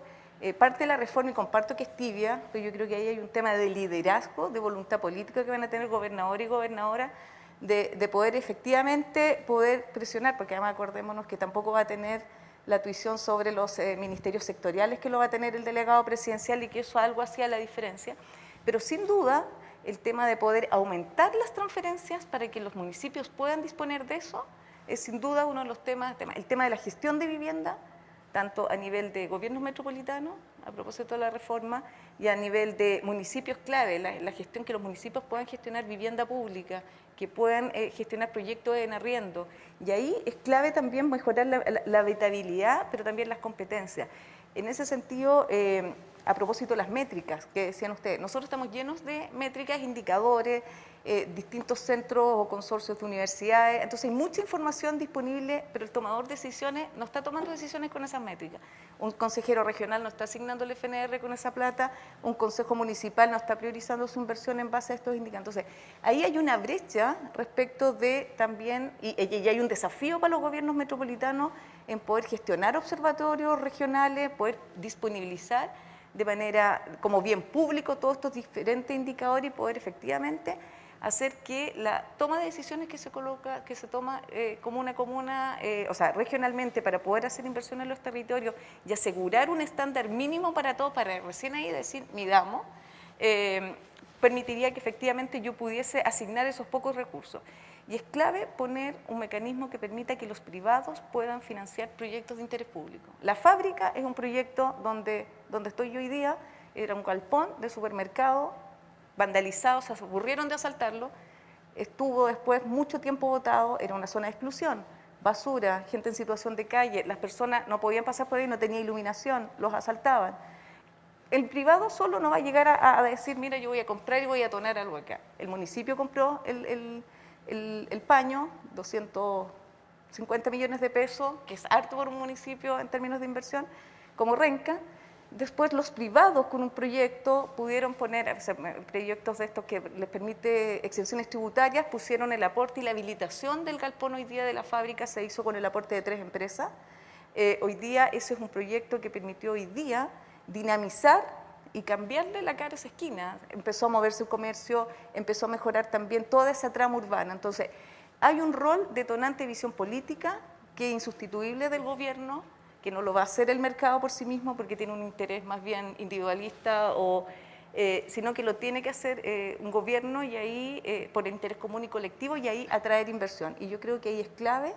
parte de la reforma, y comparto que es tibia, pero yo creo que ahí hay un tema de liderazgo, de voluntad política que van a tener gobernadores y gobernadoras, de poder efectivamente poder presionar, porque además acordémonos que tampoco va a tener la tuición sobre los ministerios sectoriales que lo va a tener el delegado presidencial y que eso algo hacía la diferencia, pero sin duda el tema de poder aumentar las transferencias para que los municipios puedan disponer de eso es sin duda uno de los temas, el tema de la gestión de vivienda, tanto a nivel de gobiernos metropolitanos, a propósito de la reforma, y a nivel de municipios clave, la gestión que los municipios puedan gestionar vivienda pública, que puedan gestionar proyectos en arriendo. Y ahí es clave también mejorar la habitabilidad, pero también las competencias. En ese sentido, a propósito de las métricas que decían ustedes, nosotros estamos llenos de métricas, indicadores, distintos centros o consorcios de universidades, entonces hay mucha información disponible, pero el tomador de decisiones no está tomando decisiones con esas métricas. Un consejero regional no está asignando el FNR con esa plata, un consejo municipal no está priorizando su inversión en base a estos indicadores. Entonces, ahí hay una brecha respecto de también, y hay un desafío para los gobiernos metropolitanos en poder gestionar observatorios regionales, poder disponibilizar de manera como bien público todos estos diferentes indicadores y poder efectivamente hacer que la toma de decisiones que se toma comuna a comuna, o sea, regionalmente para poder hacer inversión en los territorios y asegurar un estándar mínimo para todos, para recién ahí decir, midamos, permitiría que efectivamente yo pudiese asignar esos pocos recursos. Y es clave poner un mecanismo que permita que los privados puedan financiar proyectos de interés público. La fábrica es un proyecto donde estoy yo hoy día, era un galpón de supermercado, vandalizado, se aburrieron de asaltarlo, estuvo después mucho tiempo botado, era una zona de exclusión, basura, gente en situación de calle, las personas no podían pasar por ahí, no tenía iluminación, los asaltaban. El privado solo no va a llegar a decir, mira, yo voy a comprar y voy a donar algo acá. El municipio compró el paño, 250 millones de pesos, que es harto por un municipio en términos de inversión, como Renca. Después los privados con un proyecto pudieron poner, proyectos de estos que les permite exenciones tributarias, pusieron el aporte y la habilitación del galpón hoy día de la fábrica, se hizo con el aporte de 3 empresas. Hoy día ese es un proyecto que permitió hoy día dinamizar y cambiarle la cara a esa esquina. Empezó a moverse el comercio, empezó a mejorar también toda esa trama urbana. Entonces, hay un rol detonante de visión política que es insustituible del gobierno, que no lo va a hacer el mercado por sí mismo porque tiene un interés más bien individualista, sino que lo tiene que hacer un gobierno y ahí por interés común y colectivo y ahí atraer inversión. Y yo creo que ahí es clave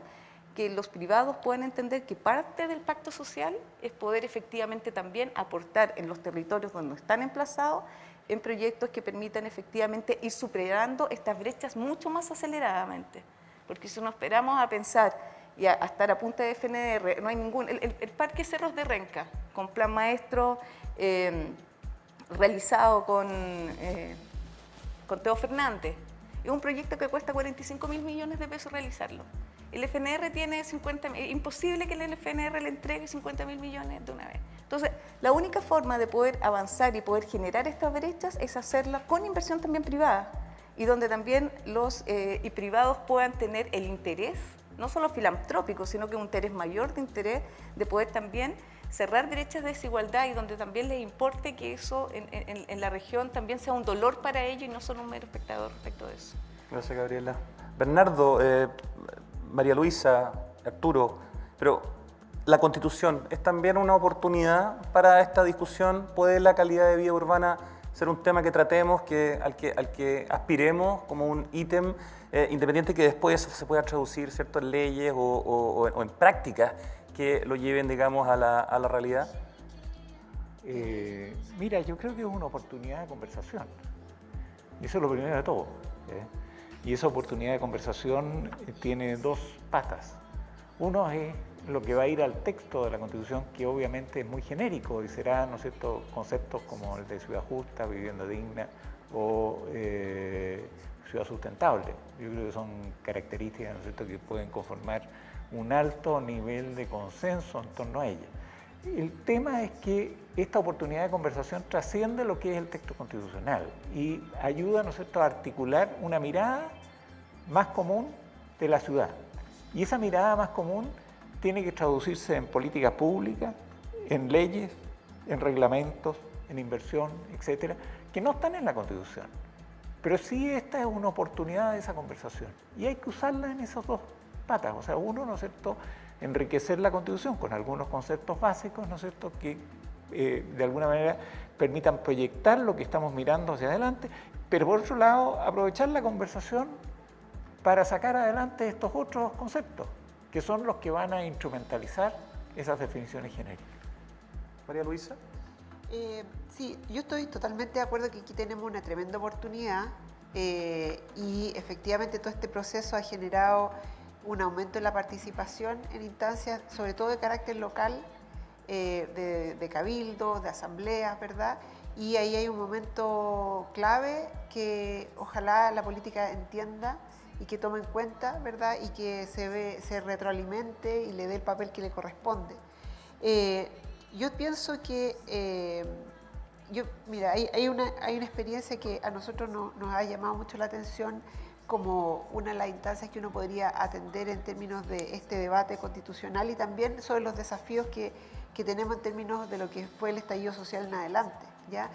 que los privados puedan entender que parte del pacto social es poder efectivamente también aportar en los territorios donde están emplazados en proyectos que permitan efectivamente ir superando estas brechas mucho más aceleradamente. Porque si nos esperamos a pensar y a estar a punta de FNR, no hay ningún... El Parque Cerros de Renca, con plan maestro realizado con Teo Fernández, es un proyecto que cuesta 45.000 millones de pesos realizarlo. El FNR tiene 50, es imposible que el FNR le entregue 50.000 millones de una vez. Entonces, la única forma de poder avanzar y poder generar estas brechas es hacerla con inversión también privada y donde también los privados puedan tener el interés, no solo filantrópico, sino que un interés mayor de interés de poder también cerrar brechas de desigualdad y donde también les importe que eso en la región también sea un dolor para ellos y no solo un mero espectador respecto de eso. Gracias, Gabriela. Bernardo, María Luisa, Arturo, pero la Constitución es también una oportunidad para esta discusión. ¿Puede la calidad de vida urbana ser un tema que tratemos, al que aspiremos como un ítem independiente que después se pueda traducir, ¿cierto?, en leyes o en prácticas que lo lleven, digamos, a la realidad? Mira, yo creo que es una oportunidad de conversación. Y eso es lo primero de todo. Y esa oportunidad de conversación tiene dos patas. Uno es lo que va a ir al texto de la Constitución, que obviamente es muy genérico y será, ¿no es cierto?, conceptos como el de ciudad justa, vivienda digna o ciudad sustentable. Yo creo que son características, ¿no es cierto?, que pueden conformar un alto nivel de consenso en torno a ella. El tema es que esta oportunidad de conversación trasciende lo que es el texto constitucional y ayuda, ¿no es cierto?, a articular una mirada más común de la ciudad. Y esa mirada más común tiene que traducirse en políticas públicas, en leyes, en reglamentos, en inversión, etcétera, que no están en la Constitución. Pero sí esta es una oportunidad de esa conversación y hay que usarla en esas dos patas. O sea, uno, ¿no es cierto?, enriquecer la Constitución con algunos conceptos básicos, ¿no es cierto?, que de alguna manera permitan proyectar lo que estamos mirando hacia adelante, pero por otro lado, aprovechar la conversación para sacar adelante estos otros conceptos, que son los que van a instrumentalizar esas definiciones genéricas. María Luisa. Sí, yo estoy totalmente de acuerdo que aquí tenemos una tremenda oportunidad y efectivamente todo este proceso ha generado un aumento en la participación en instancias, sobre todo de carácter local, de cabildos, de asambleas, ¿verdad? Y ahí hay un momento clave que ojalá la política entienda y que tome en cuenta, ¿verdad? Y que se retroalimente y le dé el papel que le corresponde. Yo pienso que, mira, hay una experiencia que a nosotros nos ha llamado mucho la atención como una de las instancias que uno podría atender en términos de este debate constitucional y también sobre los desafíos que tenemos en términos de lo que fue el estallido social en adelante, ¿ya?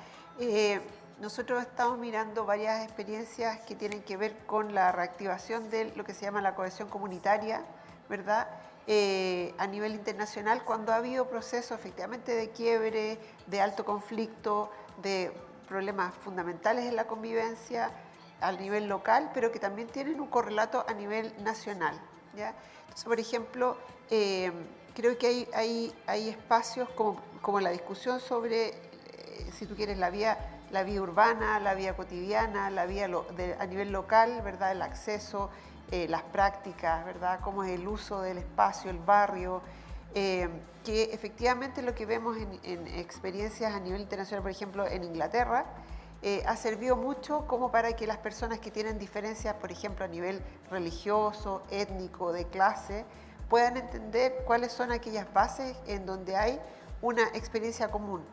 Nosotros estamos mirando varias experiencias que tienen que ver con la reactivación de lo que se llama la cohesión comunitaria, ¿verdad? A nivel internacional, cuando ha habido procesos efectivamente de quiebre, de alto conflicto, de problemas fundamentales en la convivencia a nivel local, pero que también tienen un correlato a nivel nacional, ¿ya? Entonces, por ejemplo, creo que hay espacios como la discusión sobre, si tú quieres, la vía urbana, la vía cotidiana, la vía a nivel local, ¿verdad? El acceso, las prácticas, ¿verdad? Cómo es el uso del espacio, el barrio, que efectivamente lo que vemos en experiencias a nivel internacional, por ejemplo, en Inglaterra, ha servido mucho como para que las personas que tienen diferencias, por ejemplo, a nivel religioso, étnico, de clase, puedan entender cuáles son aquellas bases en donde hay una experiencia común,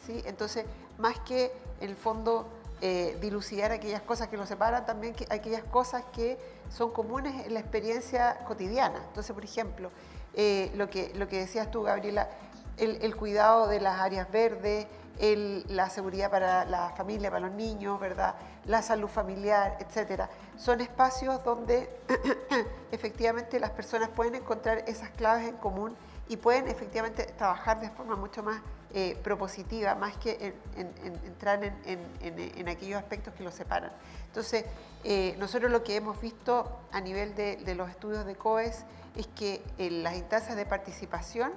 ¿sí? Entonces, más que en el fondo dilucidar aquellas cosas que los separan, también aquellas cosas que son comunes en la experiencia cotidiana. Entonces, por ejemplo, lo que decías tú, Gabriela, el cuidado de las áreas verdes, la seguridad para la familia, para los niños, ¿verdad? La salud familiar, etcétera. Son espacios donde efectivamente las personas pueden encontrar esas claves en común y pueden efectivamente trabajar de forma mucho más propositiva, más que entrar en aquellos aspectos que los separan. Entonces, nosotros lo que hemos visto a nivel de los estudios de COES es que las instancias de participación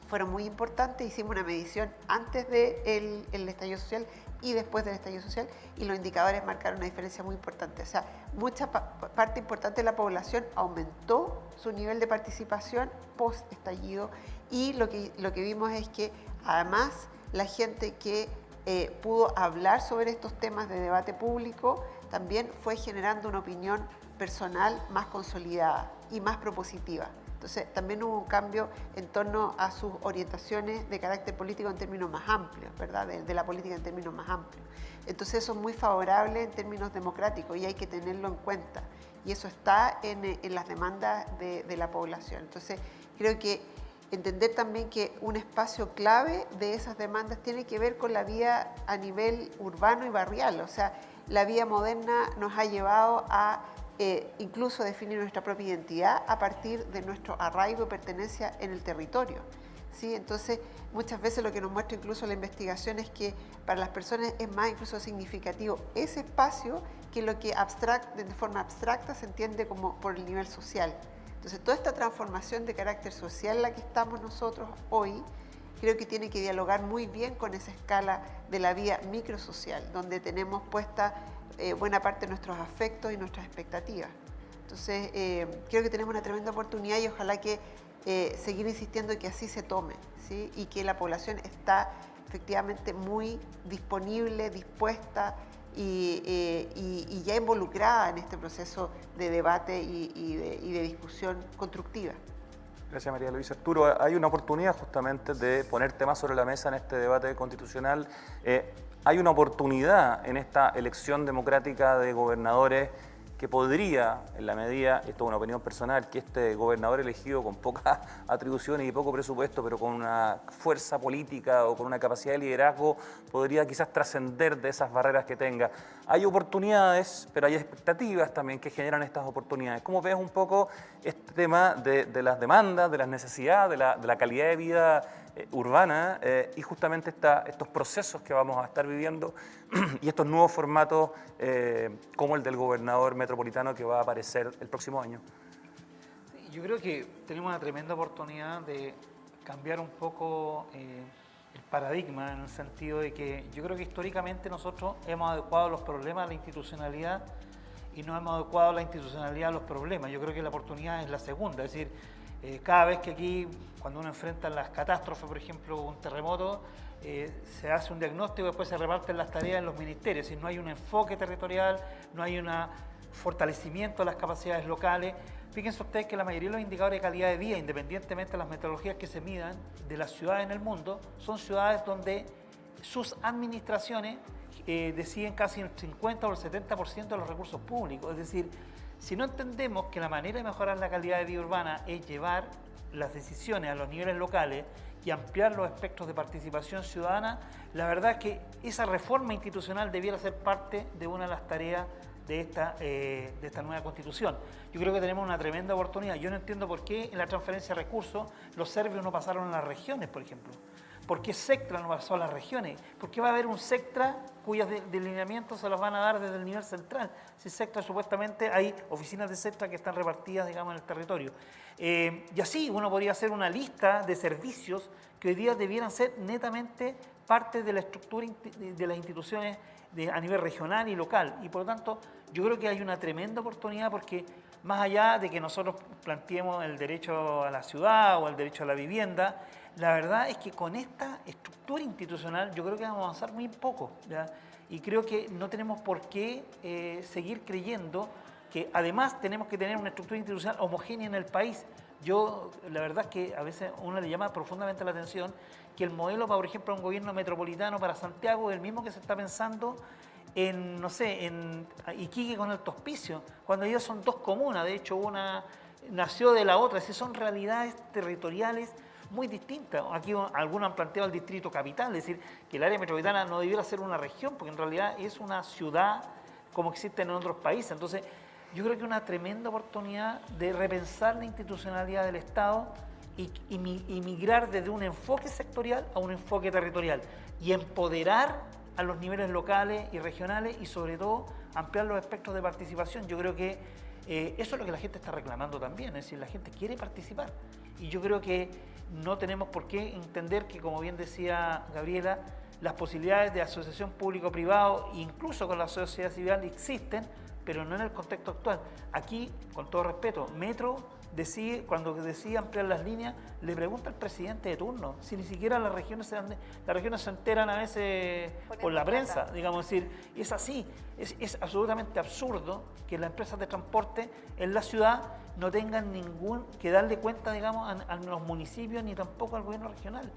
fueron muy importantes. Hicimos una medición antes del estallido social y después del estallido social y los indicadores marcaron una diferencia muy importante. O sea, mucha parte importante de la población aumentó su nivel de participación post-estallido y lo que vimos es que además la gente que pudo hablar sobre estos temas de debate público también fue generando una opinión personal más consolidada y más propositiva. Entonces, también hubo un cambio en torno a sus orientaciones de carácter político en términos más amplios, ¿verdad? De la política en términos más amplios. Entonces, eso es muy favorable en términos democráticos y hay que tenerlo en cuenta. Y eso está en las demandas de la población. Entonces, creo que entender también que un espacio clave de esas demandas tiene que ver con la vía a nivel urbano y barrial. O sea, la vía moderna nos ha llevado a incluso definir nuestra propia identidad a partir de nuestro arraigo y pertenencia en el territorio, ¿sí? Entonces, muchas veces lo que nos muestra incluso la investigación es que para las personas es más incluso significativo ese espacio que lo que de forma abstracta se entiende como por el nivel social. Entonces, toda esta transformación de carácter social en la que estamos nosotros hoy, creo que tiene que dialogar muy bien con esa escala de la vía microsocial, donde tenemos puesta buena parte de nuestros afectos y nuestras expectativas. Entonces, creo que tenemos una tremenda oportunidad y ojalá que seguir insistiendo en que así se tome, ¿sí? Y que la población está efectivamente muy disponible, dispuesta y ya involucrada en este proceso de debate y de discusión constructiva. Gracias, María Luisa. Arturo, hay una oportunidad justamente de poner temas sobre la mesa en este debate constitucional. Hay una oportunidad en esta elección democrática de gobernadores que podría, en la medida, esto es una opinión personal, que este gobernador elegido con pocas atribuciones y poco presupuesto, pero con una fuerza política o con una capacidad de liderazgo, podría quizás trascender de esas barreras que tenga. Hay oportunidades, pero hay expectativas también que generan estas oportunidades. ¿Cómo ves un poco este tema de las demandas, de las necesidades, de la calidad de vida urbana y justamente estos procesos que vamos a estar viviendo y estos nuevos formatos como el del gobernador metropolitano que va a aparecer el próximo año? Yo creo que tenemos una tremenda oportunidad de cambiar un poco el paradigma, en el sentido de que yo creo que históricamente nosotros hemos adecuado los problemas a la institucionalidad y no hemos adecuado la institucionalidad a los problemas. Yo creo que la oportunidad es la segunda, es decir, cada vez que aquí, cuando uno enfrenta las catástrofes, por ejemplo, un terremoto, se hace un diagnóstico y después se reparten las tareas en los ministerios. Es decir, no hay un enfoque territorial, no hay un fortalecimiento de las capacidades locales. Fíjense ustedes que la mayoría de los indicadores de calidad de vida, independientemente de las metodologías que se midan, de las ciudades en el mundo, son ciudades donde sus administraciones deciden casi el 50 o el 70% de los recursos públicos. Es decir, si no entendemos que la manera de mejorar la calidad de vida urbana es llevar las decisiones a los niveles locales y ampliar los espectros de participación ciudadana, la verdad es que esa reforma institucional debiera ser parte de una de las tareas de esta nueva Constitución. Yo creo que tenemos una tremenda oportunidad. Yo no entiendo por qué en la transferencia de recursos los serbios no pasaron a las regiones, por ejemplo. ¿Por qué Sectra no pasó a las regiones? ¿Por qué va a haber un Sectra cuyos delineamientos se los van a dar desde el nivel central? Si Sectra, supuestamente, hay oficinas de Sectra que están repartidas, digamos, en el territorio. Y así uno podría hacer una lista de servicios que hoy día debieran ser netamente parte de la estructura de las instituciones a nivel regional y local. Y por lo tanto, yo creo que hay una tremenda oportunidad porque más allá de que nosotros planteemos el derecho a la ciudad o el derecho a la vivienda, la verdad es que con esta estructura institucional yo creo que vamos a avanzar muy poco, ¿ya? Y creo que no tenemos por qué seguir creyendo que además tenemos que tener una estructura institucional homogénea en el país. Yo, la verdad es que a veces uno le llama profundamente la atención que el modelo, por ejemplo, un gobierno metropolitano para Santiago es el mismo que se está pensando en, no sé, en Iquique con Alto Hospicio, cuando ellos son dos comunas, de hecho una nació de la otra, es decir, son realidades territoriales muy distintas. Aquí algunos han planteado el distrito capital, es decir, que el área metropolitana no debiera ser una región, porque en realidad es una ciudad como existen en otros países. Entonces, yo creo que es una tremenda oportunidad de repensar la institucionalidad del Estado y migrar desde un enfoque sectorial a un enfoque territorial y empoderar a los niveles locales y regionales y sobre todo ampliar los espectros de participación. Yo creo que eso es lo que la gente está reclamando también, es decir, la gente quiere participar y yo creo que no tenemos por qué entender que, como bien decía Gabriela, las posibilidades de asociación público-privado, incluso con la sociedad civil, existen, pero no en el contexto actual. Aquí, con todo respeto, Metro decide, cuando decide ampliar las líneas, le pregunta al presidente de turno, si ni siquiera las regiones se enteran a veces por la prensa, digamos, es decir, es así, es absolutamente absurdo que las empresas de transporte en la ciudad no tengan que darle cuenta, digamos, a los municipios ni tampoco al gobierno regional.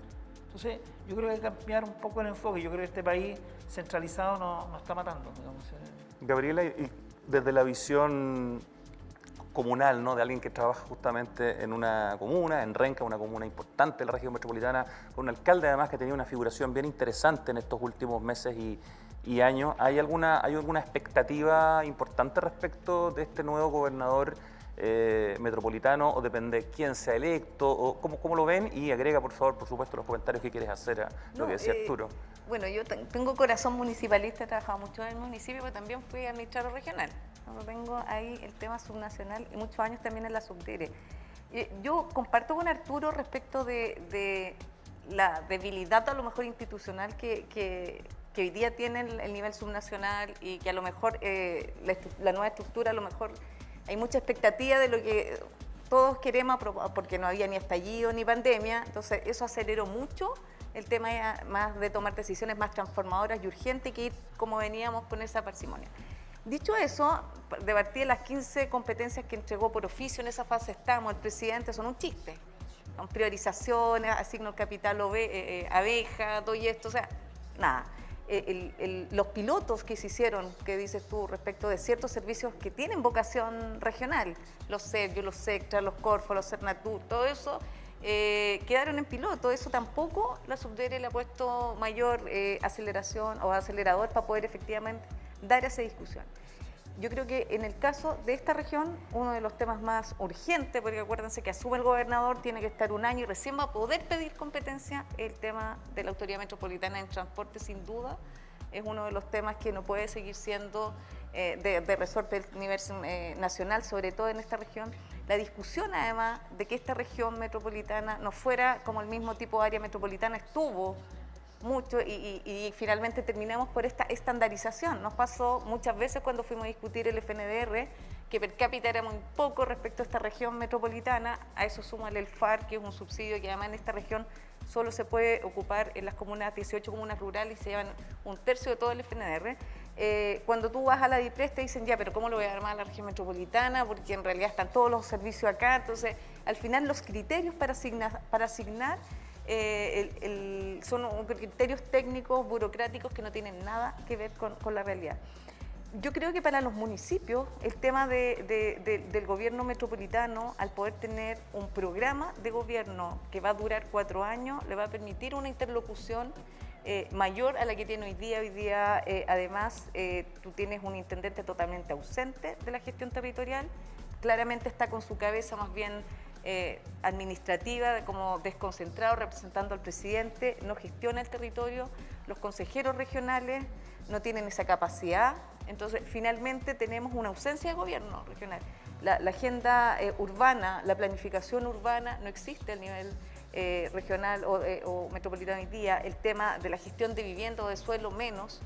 Entonces, yo creo que hay que cambiar un poco el enfoque. Yo creo que este país centralizado nos está matando, digamos. Gabriela, y desde la visión comunal, ¿no?, de alguien que trabaja justamente en una comuna, en Renca, una comuna importante de la región metropolitana, con un alcalde además que tenía una figuración bien interesante en estos últimos meses y años, ¿hay alguna expectativa importante respecto de este nuevo gobernador metropolitano, o depende quién sea electo, o cómo lo ven? Y agrega, por favor, por supuesto, los comentarios que quieres hacer a lo que decía Arturo. Bueno, yo tengo corazón municipalista, he trabajado mucho en el municipio, pero también fui administrador regional. Tengo ahí el tema subnacional y muchos años también en la subdire. Yo comparto con Arturo respecto de la debilidad a lo mejor institucional que hoy día tiene el nivel subnacional y que a lo mejor la nueva estructura a lo mejor hay mucha expectativa de lo que todos queremos porque no había ni estallido ni pandemia, entonces eso aceleró mucho el tema más de tomar decisiones más transformadoras y urgentes que ir como veníamos con esa parsimonia. Dicho eso, de partir de las 15 competencias que entregó por oficio en esa fase estamos, el presidente, son un chiste. Son priorizaciones, asigno el capital abeja, todo esto, o sea, nada. los pilotos que se hicieron, que dices tú, respecto de ciertos servicios que tienen vocación regional, los Sergio, los Sectra, los Corfo, los Cernatur, todo eso, quedaron en piloto. Eso tampoco la Subdere le ha puesto mayor aceleración o acelerador para poder efectivamente dar esa discusión. Yo creo que en el caso de esta región, uno de los temas más urgentes, porque acuérdense que asume el gobernador, tiene que estar un año y recién va a poder pedir competencia, el tema de la Autoridad Metropolitana en Transporte, sin duda, es uno de los temas que no puede seguir siendo de resorte del nivel nacional, sobre todo en esta región. La discusión, además, de que esta región metropolitana no fuera como el mismo tipo de área metropolitana estuvo mucho y finalmente terminamos por esta estandarización. Nos pasó muchas veces cuando fuimos a discutir el FNDR, que per cápita era muy poco respecto a esta región metropolitana. A eso súmale el FAR, que es un subsidio que además en esta región solo se puede ocupar en las comunas, 18 comunas rurales, y se llevan 1/3 de todo el FNDR. Cuando tú vas a la DIPRES te dicen, ya, pero ¿cómo lo voy a armar a la región metropolitana? Porque en realidad están todos los servicios acá. Entonces, al final los criterios para asignar son criterios técnicos, burocráticos, que no tienen nada que ver con la realidad. Yo creo que para los municipios el tema del gobierno metropolitano, al poder tener un programa de gobierno que va a durar 4 años, le va a permitir una interlocución mayor a la que tiene hoy día. Hoy día, además, tú tienes un intendente totalmente ausente de la gestión territorial, claramente está con su cabeza más bien administrativa, como desconcentrado, representando al presidente, no gestiona el territorio, los consejeros regionales no tienen esa capacidad. Entonces, finalmente tenemos una ausencia de gobierno regional. La agenda urbana, la planificación urbana no existe a nivel regional o metropolitano hoy día. El tema de la gestión de vivienda o de suelo menos.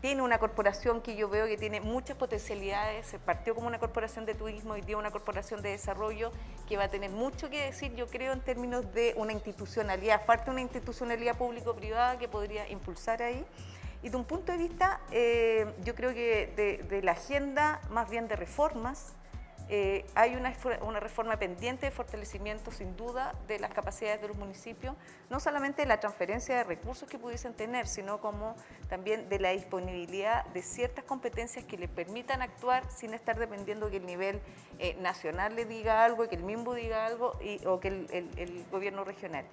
Tiene una corporación que yo veo que tiene muchas potencialidades, se partió como una corporación de turismo y dio una corporación de desarrollo que va a tener mucho que decir, yo creo, en términos de una institucionalidad, falta una institucionalidad público-privada que podría impulsar ahí. Y de un punto de vista, yo creo que de la agenda más bien de reformas, hay una reforma pendiente de fortalecimiento, sin duda, de las capacidades de los municipios, no solamente de la transferencia de recursos que pudiesen tener, sino como también de la disponibilidad de ciertas competencias que les permitan actuar sin estar dependiendo que el nivel nacional le diga algo, que el MIMBU diga algo o que el gobierno regional.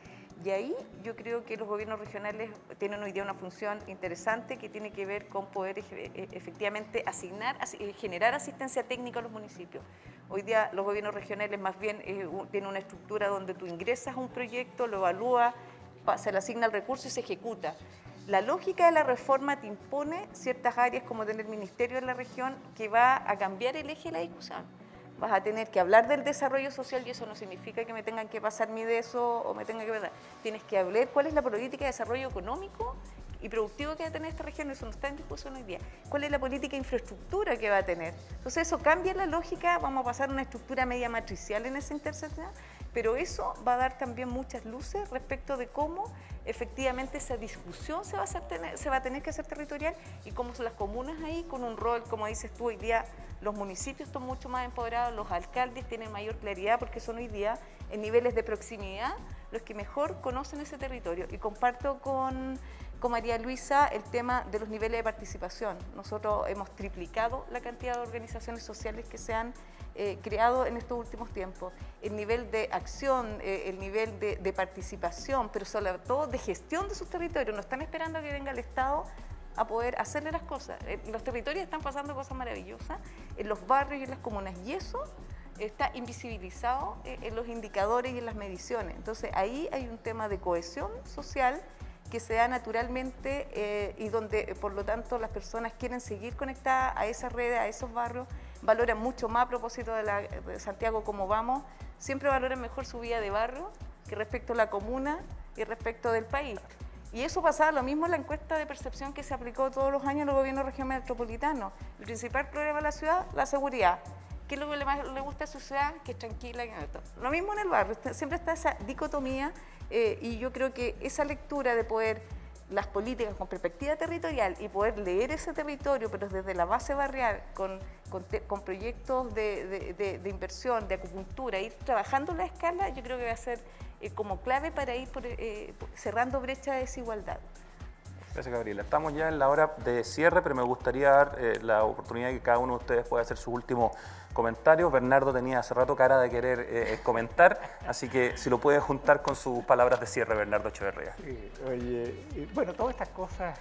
Y ahí yo creo que los gobiernos regionales tienen hoy día una función interesante que tiene que ver con poder efectivamente generar asistencia técnica a los municipios. Hoy día los gobiernos regionales más bien tienen una estructura donde tú ingresas a un proyecto, lo evalúas, se le asigna el recurso y se ejecuta. La lógica de la reforma te impone ciertas áreas como tener ministerio en la región que va a cambiar el eje de la discusión. Vas a tener que hablar del desarrollo social y eso no significa que me tengan que pasar mi de eso o me tengan que pasar. Tienes que hablar cuál es la política de desarrollo económico y productivo que va a tener esta región, eso no está en discusión hoy día. ¿Cuál es la política de infraestructura que va a tener? Entonces eso cambia la lógica, vamos a pasar a una estructura media matricial en esa intersección, pero eso va a dar también muchas luces respecto de cómo efectivamente esa discusión se va a tener que hacer territorial y cómo son las comunas ahí con un rol, como dices tú, hoy día los municipios están mucho más empoderados, los alcaldes tienen mayor claridad porque son hoy día en niveles de proximidad los que mejor conocen ese territorio. Y comparto con María Luisa el tema de los niveles de participación. Nosotros hemos triplicado la cantidad de organizaciones sociales que se han creado en estos últimos tiempos. El nivel de acción, el nivel de participación, pero sobre todo de gestión de sus territorios. No están esperando a que venga el Estado a poder hacerle las cosas. Los territorios están pasando cosas maravillosas en los barrios y en las comunas y eso está invisibilizado en los indicadores y en las mediciones. Entonces ahí hay un tema de cohesión social que se da naturalmente y donde por lo tanto las personas quieren seguir conectadas a esas redes, a esos barrios, valoran mucho más a propósito de Santiago como vamos, siempre valoran mejor su vida de barrio que respecto a la comuna y respecto del país. Y eso pasaba lo mismo en la encuesta de percepción que se aplicó todos los años en el gobierno regional metropolitano. El principal problema de la ciudad, la seguridad. ¿Qué es lo que más le gusta a su ciudad? Que es tranquila. Lo mismo en el barrio, siempre está esa dicotomía y yo creo que esa lectura de poder, las políticas con perspectiva territorial y poder leer ese territorio, pero desde la base barrial, con proyectos de inversión, de acupuntura, ir trabajando la escala, yo creo que va a ser como clave para ir cerrando brecha de desigualdad. Gracias, Gabriela. Estamos ya en la hora de cierre, pero me gustaría dar la oportunidad de que cada uno de ustedes pueda hacer sus últimos comentarios. Bernardo tenía hace rato cara de querer comentar, así que si lo puede juntar con sus palabras de cierre, Bernardo Echeverría. Sí, oye, bueno, todas estas cosas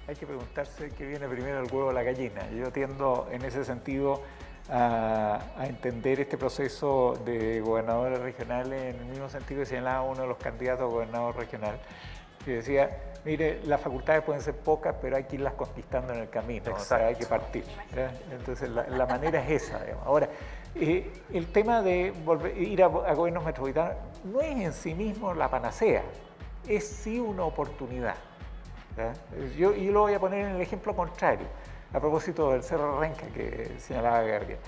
hay que preguntarse qué viene primero, el huevo o la gallina. Yo tiendo en ese sentido a entender este proceso de gobernadores regionales en el mismo sentido que señalaba uno de los candidatos a gobernador regional, que decía, mire, las facultades pueden ser pocas, pero hay que irlas conquistando en el camino, o sea, hay que partir. Entonces, la manera es esa, digamos. Ahora, el tema de ir a gobiernos metropolitanos no es en sí mismo la panacea, es sí una oportunidad. Yo lo voy a poner en el ejemplo contrario, a propósito del Cerro Renca que señalaba Gabriel.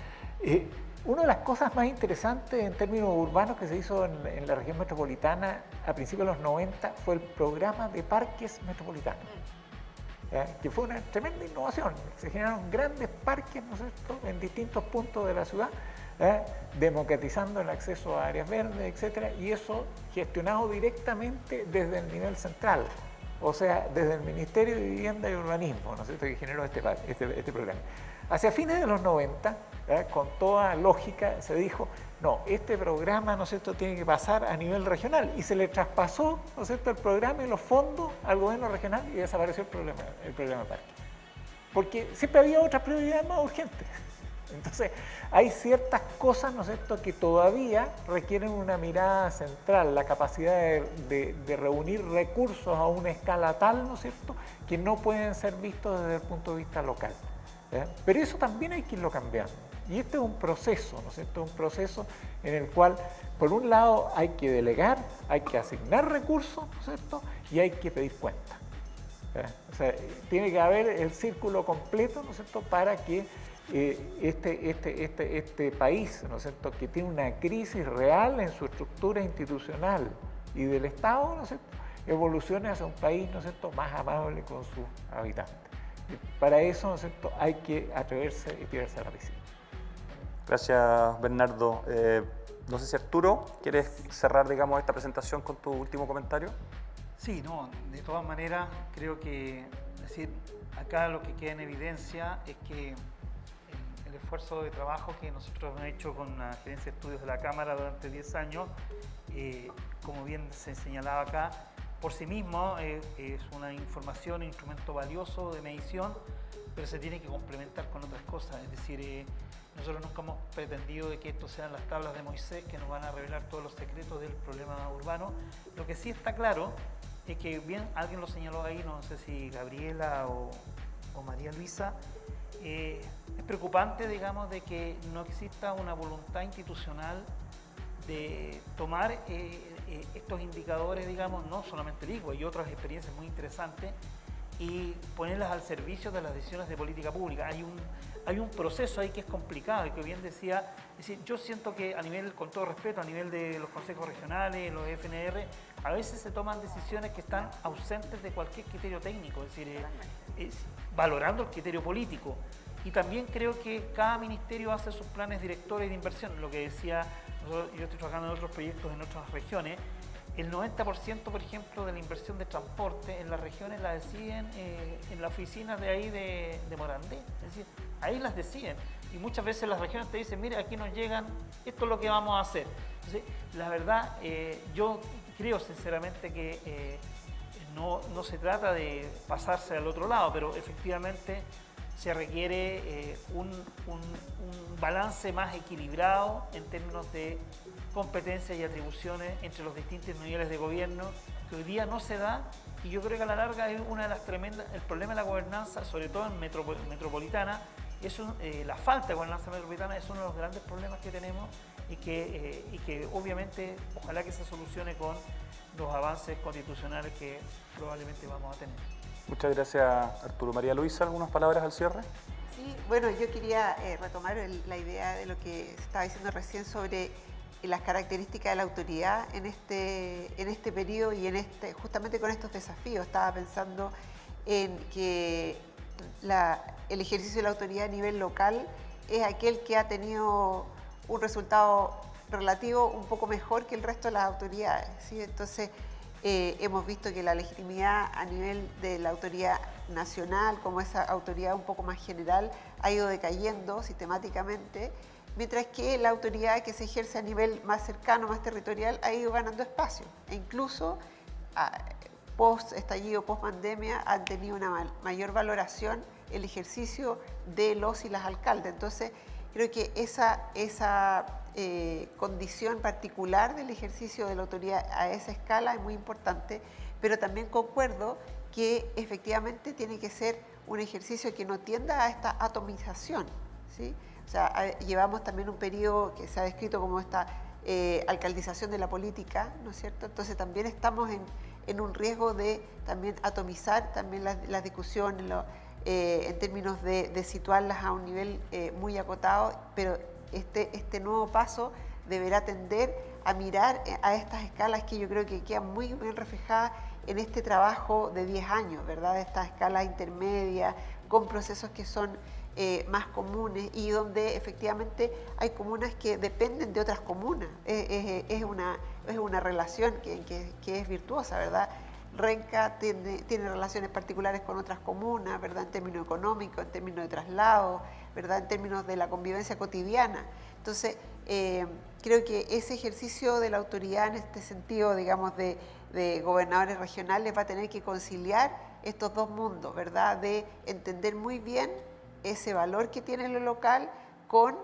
Una de las cosas más interesantes en términos urbanos que se hizo en la región metropolitana a principios de los 90 fue el programa de parques metropolitanos, que fue una tremenda innovación. Se generaron grandes parques, ¿no es cierto?, en distintos puntos de la ciudad, democratizando el acceso a áreas verdes, etcétera, y eso gestionado directamente desde el nivel central, o sea, desde el Ministerio de Vivienda y Urbanismo, ¿no es cierto?, que generó este programa. Hacia fines de los 90, con toda lógica, se dijo, no, este programa, ¿no es cierto?, tiene que pasar a nivel regional, y se le traspasó, ¿no es cierto?, el programa y los fondos al gobierno regional y desapareció el programa de parque. Porque siempre había otras prioridades más urgentes. Entonces, hay ciertas cosas, ¿no es cierto?, que todavía requieren una mirada central, la capacidad de reunir recursos a una escala tal, ¿no es cierto?, que no pueden ser vistos desde el punto de vista local. Pero eso también hay que irlo cambiando. Y este es un proceso, ¿no es cierto?, un proceso en el cual, por un lado, hay que delegar, hay que asignar recursos, ¿no es cierto?, y hay que pedir cuentas. O sea, tiene que haber el círculo completo, ¿no es cierto?, para que este país, ¿no es cierto?, que tiene una crisis real en su estructura institucional y del Estado, ¿no es cierto?, evolucione hacia un país, ¿no es cierto?, más amable con sus habitantes. Y para eso, ¿no es cierto?, hay que atreverse y tirarse a la piscina. Gracias, Bernardo. No sé si Arturo, ¿quieres cerrar, digamos, esta presentación con tu último comentario? Sí, no, de todas maneras, creo que, es decir, acá lo que queda en evidencia es que el esfuerzo de trabajo que nosotros hemos hecho con la Gerencia de Estudios de la Cámara durante 10 años, como bien se señalaba acá, por sí mismo es una información, un instrumento valioso de medición, pero se tiene que complementar con otras cosas. Es decir, nosotros nunca hemos pretendido de que esto sean las tablas de Moisés que nos van a revelar todos los secretos del problema urbano. Lo que sí está claro es que, bien alguien lo señaló ahí, no sé si Gabriela o María Luisa, es preocupante, digamos, de que no exista una voluntad institucional de tomar estos indicadores, digamos, no solamente el ICO, hay otras experiencias muy interesantes, y ponerlas al servicio de las decisiones de política pública. Hay un proceso ahí que es complicado y que bien decía, es decir, yo siento que a nivel, con todo respeto, a nivel de los consejos regionales, los FNR, a veces se toman decisiones que están ausentes de cualquier criterio técnico, es decir, valorando el criterio político. Y también creo que cada ministerio hace sus planes directores de inversión, lo que decía, yo estoy trabajando en otros proyectos en otras regiones. El 90%, por ejemplo, de la inversión de transporte en las regiones la deciden en la oficina de ahí de Morandé. Es decir, ahí las deciden. Y muchas veces las regiones te dicen, mire, aquí nos llegan, esto es lo que vamos a hacer. Entonces, la verdad, yo creo sinceramente que no se trata de pasarse al otro lado, pero efectivamente se requiere un balance más equilibrado en términos de competencias y atribuciones entre los distintos niveles de gobierno, que hoy día no se da, y yo creo que a la larga es una de las tremendas, el problema de la gobernanza, sobre todo en metropolitana, la falta de gobernanza metropolitana es uno de los grandes problemas que tenemos y que obviamente ojalá que se solucione con los avances constitucionales que probablemente vamos a tener. Muchas gracias, Arturo. María Luisa, ¿algunas palabras al cierre? Sí, bueno, yo quería retomar la idea de lo que estaba diciendo recién sobre las características de la autoridad en este periodo y justamente con estos desafíos. Estaba pensando en que el ejercicio de la autoridad a nivel local es aquel que ha tenido un resultado relativo un poco mejor que el resto de las autoridades, ¿sí? Entonces, hemos visto que la legitimidad a nivel de la autoridad nacional, como esa autoridad un poco más general, ha ido decayendo sistemáticamente, mientras que la autoridad que se ejerce a nivel más cercano, más territorial, ha ido ganando espacio. E incluso post-estallido, post-pandemia, han tenido una mayor valoración el ejercicio de los y las alcaldes. Entonces, creo que esa condición particular del ejercicio de la autoridad a esa escala es muy importante, pero también concuerdo que efectivamente tiene que ser un ejercicio que no tienda a esta atomización, ¿sí? O sea, llevamos también un periodo que se ha descrito como esta alcaldización de la política, ¿no es cierto? Entonces también estamos en un riesgo de también atomizar también las discusiones en términos de situarlas a un nivel muy acotado, pero este nuevo paso deberá tender a mirar a estas escalas que yo creo que quedan muy bien reflejadas en este trabajo de 10 años, ¿verdad? Estas escalas intermedias, con procesos que son más comunes y donde efectivamente hay comunas que dependen de otras comunas. Es una relación que es virtuosa, ¿verdad? Renca tiene relaciones particulares con otras comunas, ¿verdad? En términos económicos, en términos de traslado, ¿verdad? En términos de la convivencia cotidiana. Entonces, creo que ese ejercicio de la autoridad en este sentido, digamos, de gobernadores regionales va a tener que conciliar estos dos mundos, ¿verdad? De entender muy bien ese valor que tiene lo local con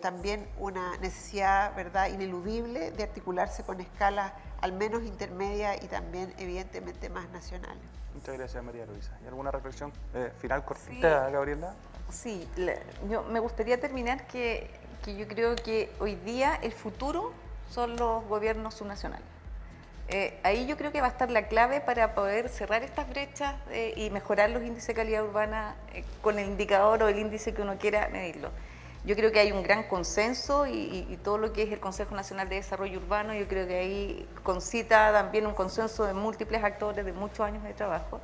también una necesidad, ¿verdad?, ineludible de articularse con escalas al menos intermedias y también evidentemente más nacionales. Muchas gracias, María Luisa. ¿Y alguna reflexión final cortita, sí, Gabriela? Sí, yo me gustaría terminar que yo creo que hoy día el futuro son los gobiernos subnacionales. Ahí yo creo que va a estar la clave para poder cerrar estas brechas y mejorar los índices de calidad urbana con el indicador o el índice que uno quiera medirlo. Yo creo que hay un gran consenso y todo lo que es el Consejo Nacional de Desarrollo Urbano, yo creo que ahí concita también un consenso de múltiples actores de muchos años de trabajo.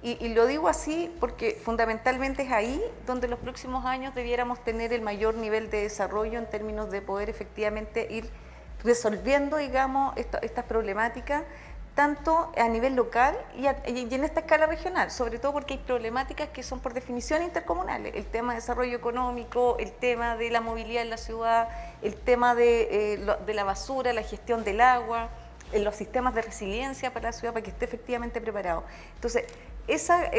Y lo digo así porque fundamentalmente es ahí donde en los próximos años debiéramos tener el mayor nivel de desarrollo en términos de poder efectivamente ir resolviendo, digamos, estas problemáticas, tanto a nivel local y en esta escala regional, sobre todo porque hay problemáticas que son por definición intercomunales, el tema de desarrollo económico, el tema de la movilidad en la ciudad, el tema de la basura, la gestión del agua, los sistemas de resiliencia para la ciudad, para que esté efectivamente preparado. Entonces, esa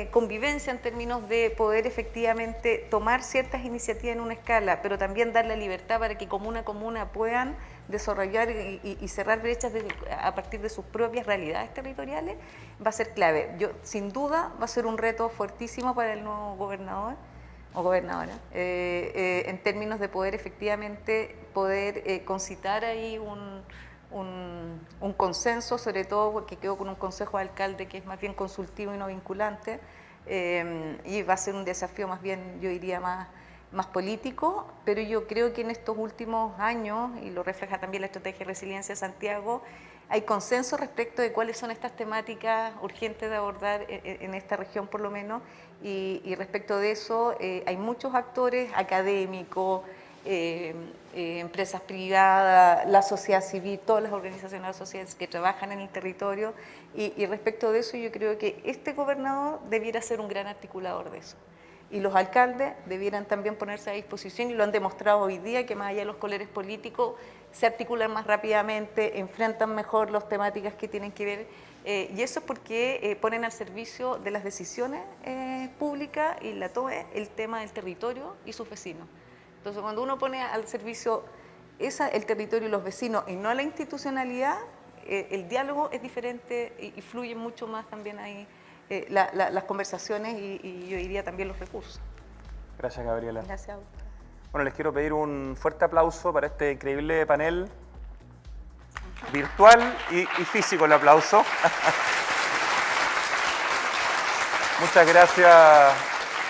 convivencia en términos de poder efectivamente tomar ciertas iniciativas en una escala, pero también dar la libertad para que comuna a comuna puedan desarrollar y cerrar brechas a partir de sus propias realidades territoriales, va a ser clave. Sin duda va a ser un reto fuertísimo para el nuevo gobernador o gobernadora, en términos de poder efectivamente concitar ahí un consenso, sobre todo porque quedó con un consejo de alcalde que es más bien consultivo y no vinculante, y va a ser un desafío más bien, yo diría, más político, pero yo creo que en estos últimos años, y lo refleja también la Estrategia de Resiliencia de Santiago, hay consenso respecto de cuáles son estas temáticas urgentes de abordar en esta región por lo menos, y respecto de eso hay muchos actores académicos, empresas privadas, la sociedad civil, todas las organizaciones de la sociedad que trabajan en el territorio, y respecto de eso yo creo que este gobernador debiera ser un gran articulador de eso. Y los alcaldes debieran también ponerse a disposición, y lo han demostrado hoy día, que más allá de los colores políticos, se articulan más rápidamente, enfrentan mejor las temáticas que tienen que ver, y eso es porque ponen al servicio de las decisiones públicas y la TOE el tema del territorio y sus vecinos. Entonces, cuando uno pone al servicio el territorio y los vecinos y no la institucionalidad, el diálogo es diferente y fluye mucho más también ahí las conversaciones y yo diría también los recursos. Gracias, Gabriela. Gracias. Bueno, les quiero pedir un fuerte aplauso para este increíble panel virtual y físico, el aplauso. Muchas gracias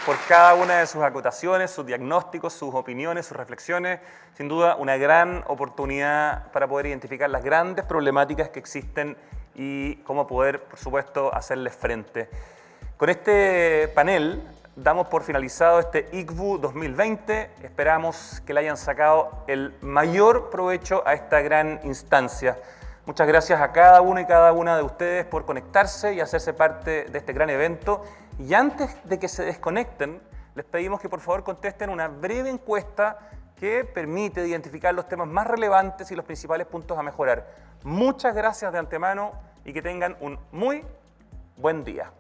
por cada una de sus acotaciones, sus diagnósticos, sus opiniones, sus reflexiones. Sin duda, una gran oportunidad para poder identificar las grandes problemáticas que existen y cómo poder, por supuesto, hacerles frente. Con este panel damos por finalizado este ICVU 2020. Esperamos que le hayan sacado el mayor provecho a esta gran instancia. Muchas gracias a cada uno y cada una de ustedes por conectarse y hacerse parte de este gran evento. Y antes de que se desconecten, les pedimos que por favor contesten una breve encuesta que permite identificar los temas más relevantes y los principales puntos a mejorar. Muchas gracias de antemano y que tengan un muy buen día.